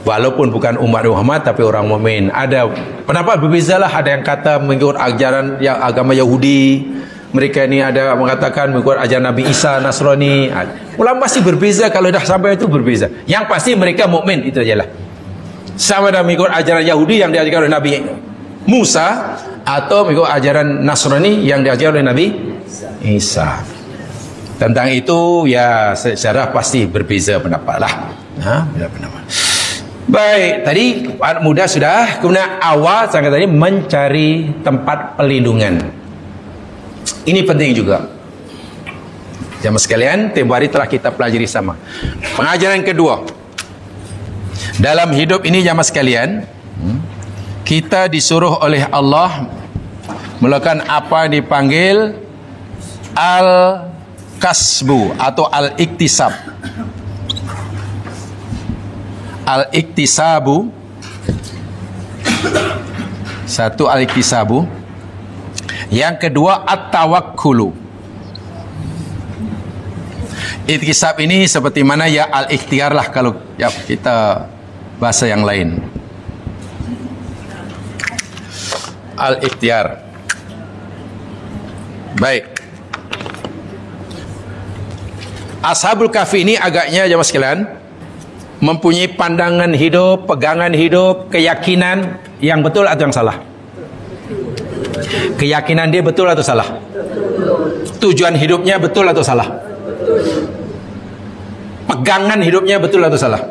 Speaker 2: walaupun bukan umat Muhammad tapi orang mukmin. Ada pendapat berbezalah, ada yang kata mengikut ajaran yang agama Yahudi, mereka ini ada mengatakan mengikut ajaran Nabi Isa Nasrani. Ulama pasti berbeza, kalau dah sampai itu berbeza. Yang pasti mereka mukmin, itu ajalah. Sama ada mengikut ajaran Yahudi yang diajarkan oleh Nabi Musa, atau mengikut ajaran Nasrani yang diajarkan oleh Nabi Isa. Tentang itu ya secara pasti berbeza pendapat lah. Beda pendapat. Baik, tadi anak muda sudah. Kemudian awal saya kata tadi mencari tempat pelindungan. Ini penting juga. Jamaah sekalian, tempoh hari telah kita pelajari sama. Pengajaran kedua, dalam hidup ini jamaah sekalian, kita disuruh oleh Allah melakukan apa yang dipanggil al-kasbu atau al-iktisab. Al-iktisabu, satu al-iktisabu, yang kedua at-tawakkulu. Iktisab ini seperti mana ya al-ikhtiar lah kalau ya kita bahasa yang lain. Al-ikhtiar. Baik. Ashabul Kahfi ini agaknya jemaah sekalian mempunyai pandangan hidup, pegangan hidup, keyakinan yang betul atau yang salah? Keyakinan dia betul atau salah? Tujuan hidupnya betul atau salah? Pegangan hidupnya betul atau salah?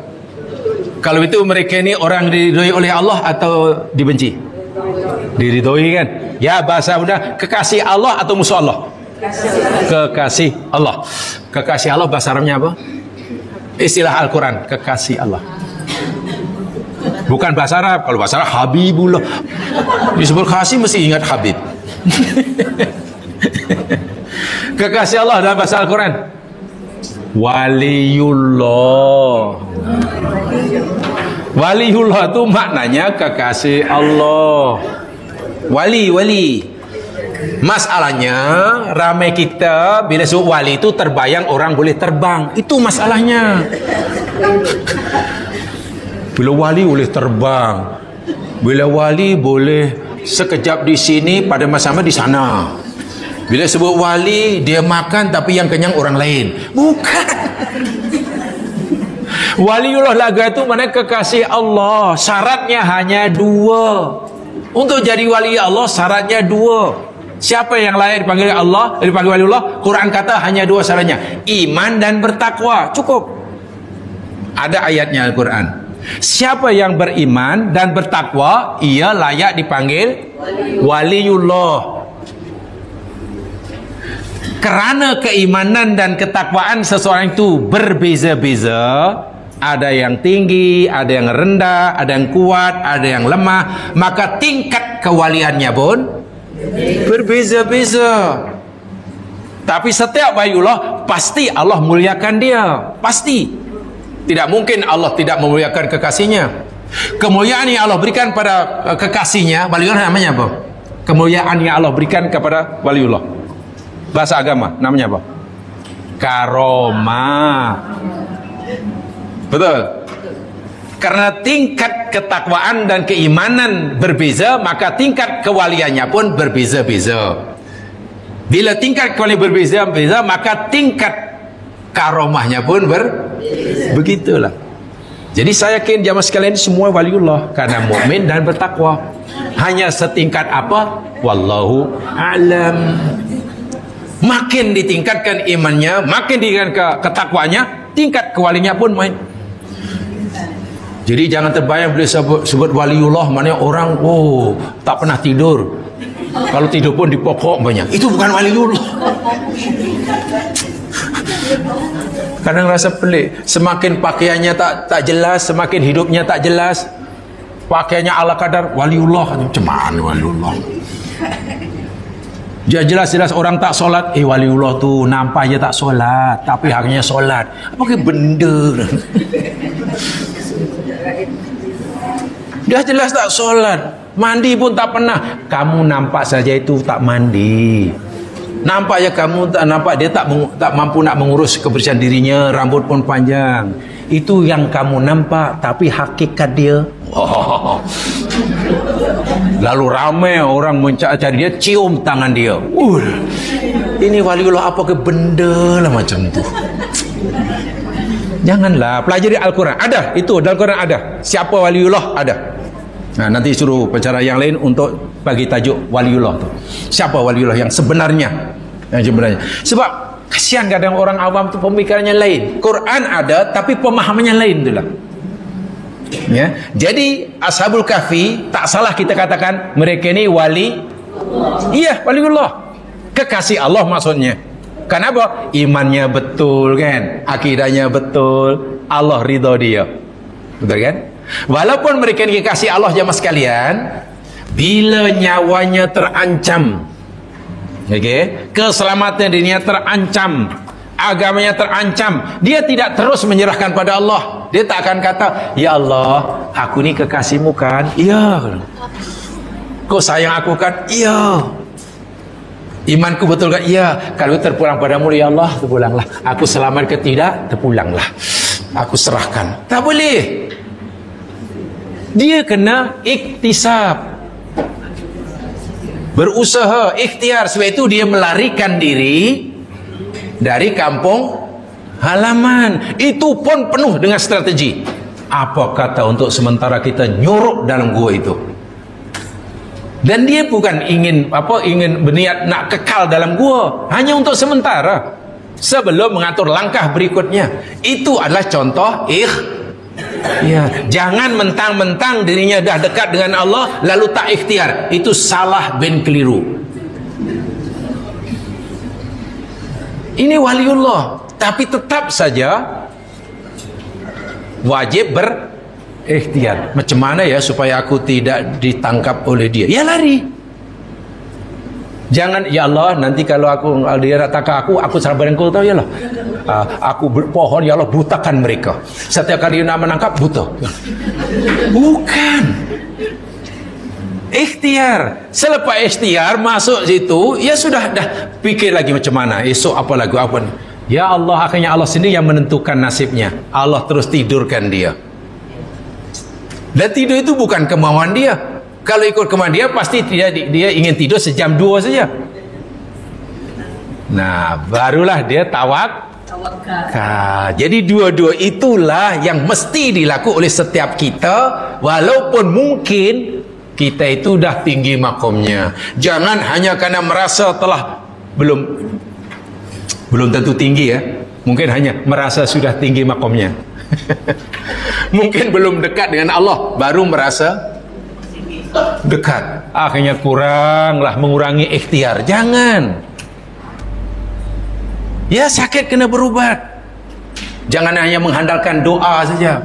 Speaker 2: Kalau itu mereka ini orang diridhoi oleh Allah atau dibenci? Diridhoi kan? Ya, bahasa mudah, kekasih Allah atau musuh Allah? Kekasih Allah. Kekasih Allah bahasa Arabnya apa? Istilah Al-Quran, kekasih Allah. Bukan bahasa Arab. Kalau bahasa Arab Habibullah. Disebut kasih mesti ingat Habib. Kekasih Allah dalam bahasa Al-Quran Waliullah. Waliullah itu maknanya kekasih Allah. Wali. Masalahnya ramai kita bila sebut wali itu terbayang orang boleh terbang. Itu masalahnya. Bila wali boleh terbang, bila wali boleh sekejap di sini pada masa di sana. Bila sebut wali dia makan tapi yang kenyang orang lain. Bukan. Waliullah laga itu mana kekasih Allah. Syaratnya hanya 2. Untuk jadi wali Allah syaratnya 2. Siapa yang lain dipanggil Allah, dipanggil waliullah? Quran kata hanya 2 syaratnya, iman dan bertakwa. Cukup. Ada ayatnya Al-Quran. Siapa yang beriman dan bertakwa, ia layak dipanggil waliullah. Kerana keimanan dan ketakwaan seseorang itu berbeza-beza, ada yang tinggi, ada yang rendah, ada yang kuat, ada yang lemah, maka tingkat kewaliannya pun berbeza-beza. Tapi setiap waliullah pasti Allah muliakan dia, pasti. Tidak mungkin Allah tidak memuliakan kekasihnya. Kemuliaan yang Allah berikan pada kekasihnya, waliullah namanya apa? Kemuliaan yang Allah berikan kepada waliullah, bahasa agama namanya apa? Karomah. Betul. Karena tingkat ketakwaan dan keimanan berbeza, maka tingkat kewaliannya pun berbeza-beza. Bila tingkat kewalian berbeza-beza, maka tingkat karomahnya pun begitulah. Jadi saya yakin jamaah sekalian semua waliullah karena mukmin dan bertakwa. Hanya setingkat apa? Wallahu a'lam. Makin ditingkatkan imannya, makin ditingkatkan ketakwanya, tingkat kewaliannya pun main. Jadi jangan terbayang bila sebut waliullah maknanya orang tak pernah tidur. Kalau tidur pun di pokok banyak. Itu bukan waliullah. Kadang rasa pelik. Semakin pakaiannya tak jelas, semakin hidupnya tak jelas. Pakaiannya ala kadar waliullah. Macam mana waliullah? Dia jelas-jelas orang tak solat. Waliullah tu nampak je tak solat, tapi haknya solat. Apa ke benda? Dia jelas tak solat, mandi pun tak pernah. Kamu nampak saja itu tak mandi. Nampak ya kamu tak nampak dia tak mampu nak mengurus kebersihan dirinya, rambut pun panjang. Itu yang kamu nampak, tapi hakikat dia. Lalu ramai orang mencari dia, cium tangan dia. Ini waliullah apa ke benda lah macam tu. Janganlah pelajari Al-Quran. Ada itu dalam Al-Quran ada. Siapa waliullah ada. Nah, nanti suruh pencara yang lain untuk bagi tajuk waliullah tu. Siapa waliullah yang sebenarnya? Yang sebenarnya. Sebab kasihan kadang orang awam tu pemikirannya lain. Quran ada tapi pemahamannya lain itulah. Ya. Jadi Ashabul Kahfi tak salah kita katakan mereka ni wali. Iya, waliullah. Kekasih Allah maksudnya. Kenapa? Imannya betul kan? Akidahnya betul. Allah ridha dia. Betul kan? Walaupun mereka dikasih Allah jemaah sekalian, bila nyawanya terancam, keselamatan dirinya terancam, agamanya terancam, dia tidak terus menyerahkan pada Allah. Dia tak akan kata, ya Allah, aku ni kekasihmu kan? Iya. Kau sayang aku kan? Iya. Imanku betul kan? Iya. Kalau terpulang padamu, ya Allah, terpulanglah. Aku selamat ke tidak? Terpulanglah. Aku serahkan. Tak boleh. Dia kena iktisab, berusaha, ikhtiar. Sebab itu dia melarikan diri dari kampung halaman. Itu pun penuh dengan strategi. Apa kata untuk sementara kita nyorok dalam gua itu? Dan dia bukan ingin berniat nak kekal dalam gua, hanya untuk sementara sebelum mengatur langkah berikutnya. Itu adalah contoh ya, jangan mentang-mentang dirinya dah dekat dengan Allah lalu tak ikhtiar. Itu salah ben keliru. Ini waliullah, tapi tetap saja wajib berikhtiar. Macam mana ya supaya aku tidak ditangkap oleh dia? Ya lari. Jangan, ya Allah, nanti kalau dia nak tangkap aku sabar engkau tahu ya Allah. Aku berpohon ya Allah, butakan mereka. Setiap kali nak menangkap buta. Bukan. Ikhtiar. Selepas ikhtiar masuk situ, ya sudah dah fikir lagi macam mana esok apa lagu apa ni. Ya Allah, akhirnya Allah sendiri yang menentukan nasibnya. Allah terus tidurkan dia. Dan tidur itu bukan kemauan dia. Kalau ikut kemauan dia, pasti dia ingin tidur sejam 2 saja. Nah, barulah dia tawakal. Jadi dua-dua itulah yang mesti dilakukan oleh setiap kita, walaupun mungkin kita itu dah tinggi makomnya. Jangan hanya karena merasa telah belum tentu tinggi ya. Mungkin hanya merasa sudah tinggi makomnya. Mungkin belum dekat dengan Allah, baru merasa dekat. Akhirnya kuranglah mengurangi ikhtiar. Jangan. Ya sakit kena berubat. Jangan hanya mengandalkan doa saja.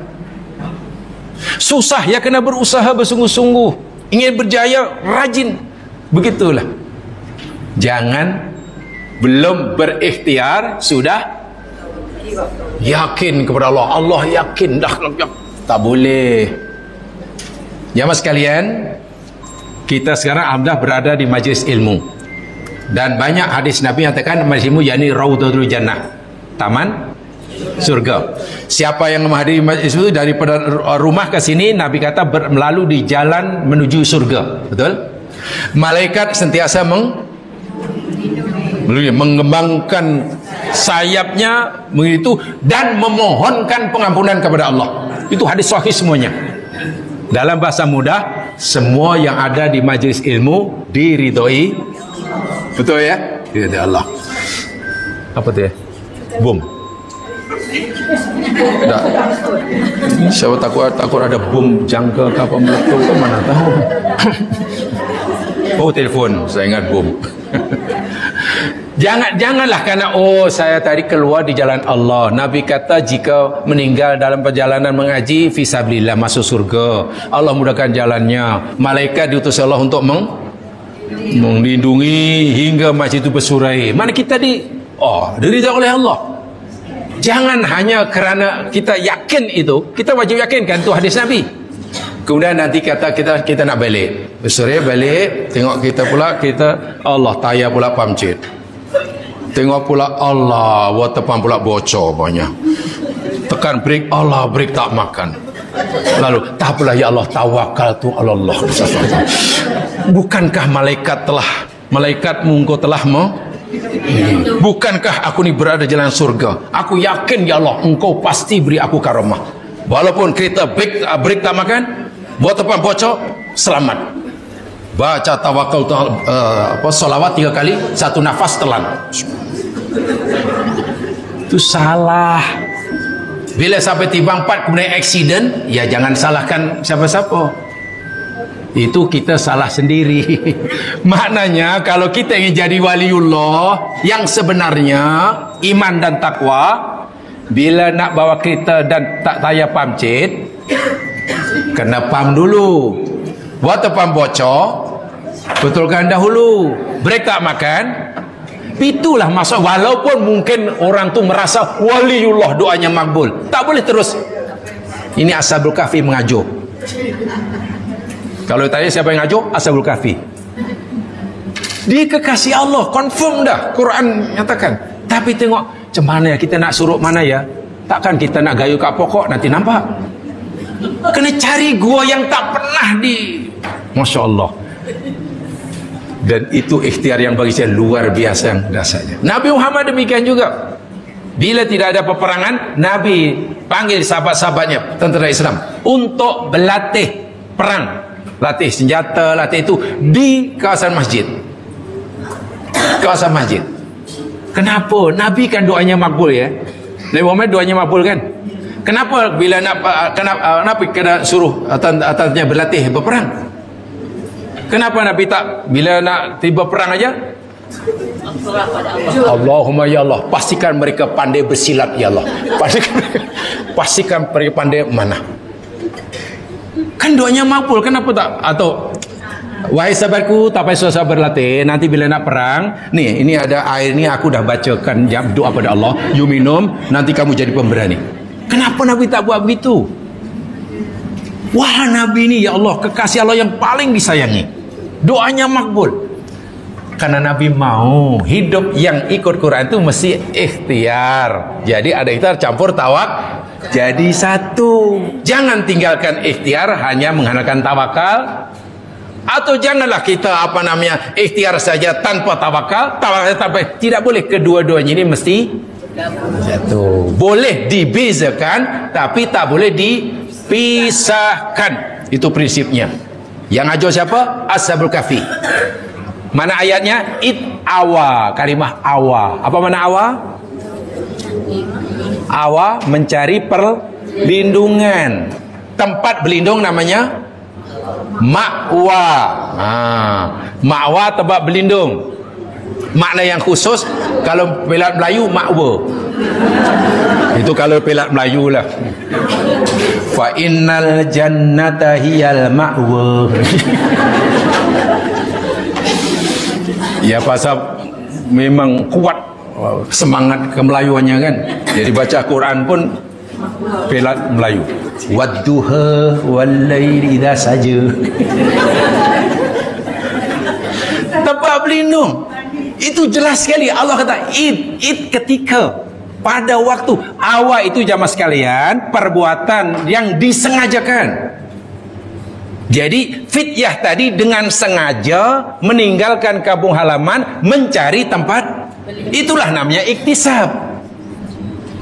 Speaker 2: Susah ya kena berusaha bersungguh-sungguh. Ingin berjaya rajin. Begitulah. Jangan belum berikhtiar sudah yakin kepada Allah. Allah yakin dah. Tak boleh. Jamaah sekalian, kita sekarang alhamdulillah berada di majlis ilmu. Dan banyak hadis Nabi yang katakan majlis ilmu yakni Raudhatul Jannah, taman surga. Siapa yang menghadiri majlis itu daripada rumah ke sini, Nabi kata melalui di jalan menuju surga. Betul? Malaikat sentiasa mengembangkan sayapnya begitu dan memohonkan pengampunan kepada Allah. Itu hadis sahih semuanya. Dalam bahasa mudah, semua yang ada di majlis ilmu diridhoi. Betul ya? Diridhoi Allah. Apa tu ya? Bom. Tak. Siapa takut ada bom jangka ke apa meletup ke mana tahu. Oh, telefon, saya ingat bom. Janganlah karena saya tadi keluar di jalan Allah. Nabi kata jika meninggal dalam perjalanan mengaji fisabilillah masuk surga. Allah mudahkan jalannya. Malaikat diutus Allah untuk melindungi hingga masjid itu bersurai. Mana kita diridhai oleh Allah. Jangan hanya kerana kita yakin itu, kita wajib yakinkan itu hadis Nabi. Kemudian nanti kata kita nak balik. Bersurai balik, tengok kita Allah tayar pula pamcit. Tengok pula Allah, depan pula bocor banyak. Tekan brake, Allah brake tak makan. Lalu, tak apalah ya Allah, tawakal tu Allah. Bukankah malaikatmu engkau telah bukankah aku ni berada jalan surga? Aku yakin ya Allah, engkau pasti beri aku karamah. Walaupun kereta brake tak makan, depan bocor, selamat. Baca tawakal salawat 3 kali, 1 nafas telan. Itu salah. Bila sampai timbang 4 kemudian accident, ya jangan salahkan siapa-siapa. Itu kita salah sendiri. Maknanya kalau kita ingin jadi waliullah yang sebenarnya iman dan takwa, bila nak bawa kereta dan tak tayar pamcit, kena pam dulu. Water pump bocor, betulkan dahulu. Brake tak makan. Itulah maksud. Walaupun mungkin orang tu merasa waliullah doanya makbul, tak boleh terus. Ini Ashabul Kahfi mengajuk. Kalau tanya siapa yang ngajuk, Ashabul Kahfi. Dia kekasih Allah, confirm dah. Quran nyatakan. Tapi tengok macam mana ya, kita nak suruh mana ya. Takkan kita nak gayu kat pokok nanti nampak. Kena cari gua yang tak pernah Masya Allah. Dan itu ikhtiar yang bagi saya luar biasa yang dasarnya. Nabi Muhammad demikian juga. Bila tidak ada peperangan, Nabi panggil sahabat-sahabatnya, tentera Islam, untuk berlatih perang, latih senjata, latih itu di kawasan masjid. Kawasan masjid. Kenapa? Nabi kan doanya makbul ya. Nabi Muhammad doanya makbul kan? Kenapa bila Nabi kena suruh atasnya berlatih berperang? Kenapa Nabi tak bila nak tiba perang aja? Allahumma ya Allah, pastikan mereka pandai bersilat ya Allah. Pastikan mereka pandai mana. Kan doanya makbul, kenapa tak? Atau wahai sahabatku, tak payah susah berlatih, nanti bila nak perang, nih ini ada air ni, aku dah bacakan doa pada Allah, you minum, nanti kamu jadi pemberani. Kenapa Nabi tak buat begitu? Wah, Nabi ni ya Allah, kekasih Allah yang paling disayangi, doanya makbul. Karena Nabi mau hidup yang ikut Quran itu mesti ikhtiar. Jadi ada ikhtiar campur tawak jadi satu. Jangan tinggalkan ikhtiar hanya mengandalkan tawakal. Atau janganlah kita ikhtiar saja tanpa tawakal. Tidak boleh, kedua-duanya ini mesti satu. Boleh dibezakan tapi tak boleh dipisahkan. Itu prinsipnya. Yang ajar siapa? Ashabul Kahfi. Mana ayatnya? Awa, kalimah awa. Apa mana awa? Awa mencari perlindungan. Tempat berlindung namanya ma'wa. Ma'wa tempat berlindung. Makna yang khusus kalau pelat Melayu ma'wa. Itu kalau pelat Melayu lah. Fa innal jannata hiyal ma'wa. Ya pasal memang kuat semangat kemelayuannya kan. Jadi baca Quran pun pelat Melayu. Wadduha wal-laili idza saja. Tempat berlindung. Itu jelas sekali Allah kata id ketika pada waktu awal itu jamaah sekalian perbuatan yang disengajakan. Jadi fityah tadi dengan sengaja meninggalkan kampung halaman mencari tempat, itulah namanya iktisab.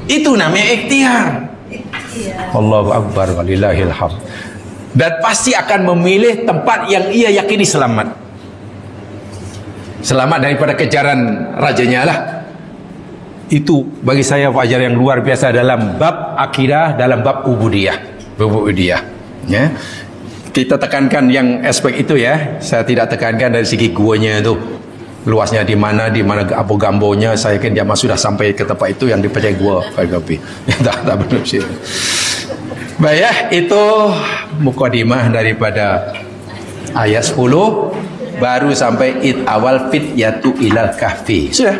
Speaker 2: Itu namanya ikhtiar. Allahu Akbar walillahil hamd. Dan pasti akan memilih tempat yang ia yakini selamat. Selamat daripada kejaran rajanya lah. Itu bagi saya fajar yang luar biasa dalam bab akidah, dalam bab ubudiyah. Ubudiyah. Ya. Kita tekankan yang aspek itu ya. Saya tidak tekankan dari segi guanya itu. Luasnya di mana apa gambarnya. Saya yakin jamaah sudah sampai ke tempat itu yang dipercaya gua Faikopi. Tak benar sih. Baik ya, itu mukadimah daripada ayat 10 baru sampai awal fityatu ilal kahfi. Sudah.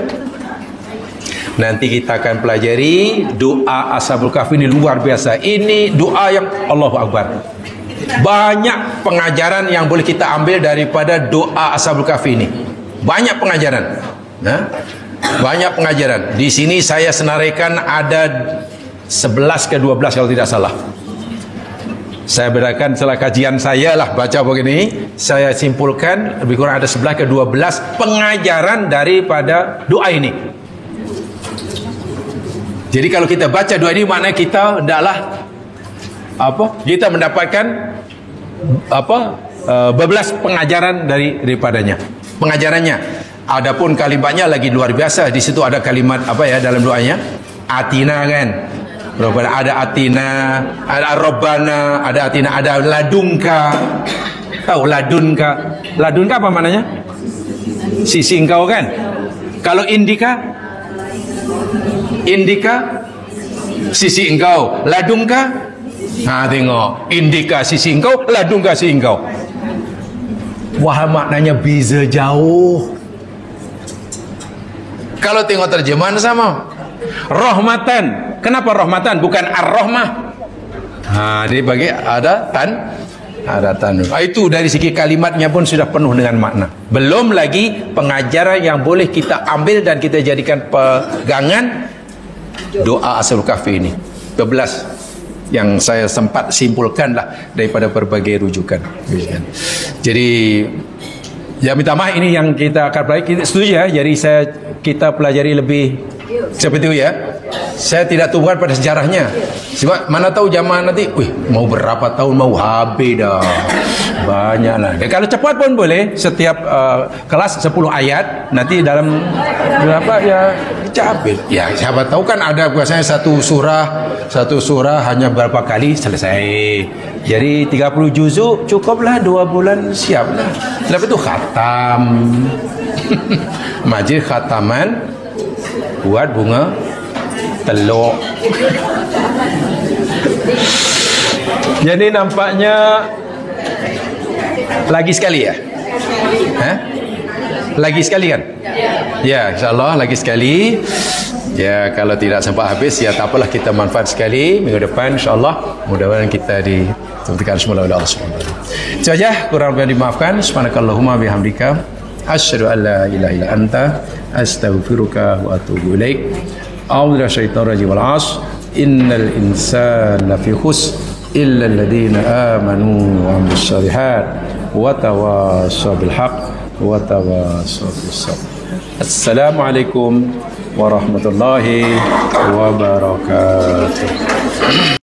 Speaker 2: Nanti kita akan pelajari doa Ashabul Kahfi ini luar biasa. Ini doa yang Allahu Akbar. Banyak pengajaran yang boleh kita ambil daripada doa Ashabul Kahfi ini. Banyak pengajaran. Nah, banyak pengajaran. Di sini saya senaraikan ada 11 ke 12 kalau tidak salah. Saya berikan setelah kajian saya lah baca begini, saya simpulkan lebih kurang ada 11 ke 12 pengajaran daripada doa ini. Jadi kalau kita baca doa ini maknanya kita hendaklah kita mendapatkan berbelas pengajaran daripadanya. Pengajarannya. Adapun kalimatnya lagi luar biasa. Di situ ada kalimat dalam doanya? Atina kan. Ada atina, ada Rabbana, ada atina, ada ladunka. Tahu ladunka? Ladunka apa maknanya? Sisi engkau kan? Kalau indika sisi engkau, ladunka. Nah tengok, indika sisi engkau, ladunka sisi engkau. Wah, maknanya beza jauh. Kalau tengok terjemahan sama. Rahmatan. Kenapa rahmatan bukan ar-rahmah? Dia bagi ada tan. Itu dari segi kalimatnya pun sudah penuh dengan makna. Belum lagi pengajaran yang boleh kita ambil dan kita jadikan pegangan doa Ashabul Kahfi ini. 12 yang saya sempat simpulkan lah daripada berbagai rujukan. Jadi ya minta maaf, ini yang kita akan pelajari. Kita setuju ya. Jadi kita pelajari lebih Seperti itu ya. Saya tidak tumbuhan pada sejarahnya. Sebab mana tahu zaman nanti, mau berapa tahun mau habis dah. Banyaklah. Kalau cepat pun boleh. Setiap kelas 10 ayat. Nanti dalam berapa ya habis. Ya siapa tahu kan ada biasanya satu surah hanya berapa kali selesai. Jadi 30 juzuk cukuplah 2 bulan siaplah. Lepas itu khatam. Majlis khataman buat bunga teluk. Jadi nampaknya lagi sekali ya? Lagi sekali kan? Ya, insyaAllah lagi sekali. Ya, kalau tidak sampai habis ya tak apalah, kita manfaat sekali. Minggu depan insyaAllah mudah-mudahan kita ditentukan semula oleh Allah SWT. Itu saja, kurang lebih dimaafkan. Subhanakallahumma bihamdika asyhadu an la ilaha illa anta astaghfiruka wa atubu ilaik. A'udzu billahi minasyaitonir rajim. Wal 'ashr innal insana lafi khusr illa alladziina aamanu wa 'amilus shalihat wa tawassaw bil haqq wa tawassaw bis sabr. Assalamualaikum warahmatullahi wabarakatuh.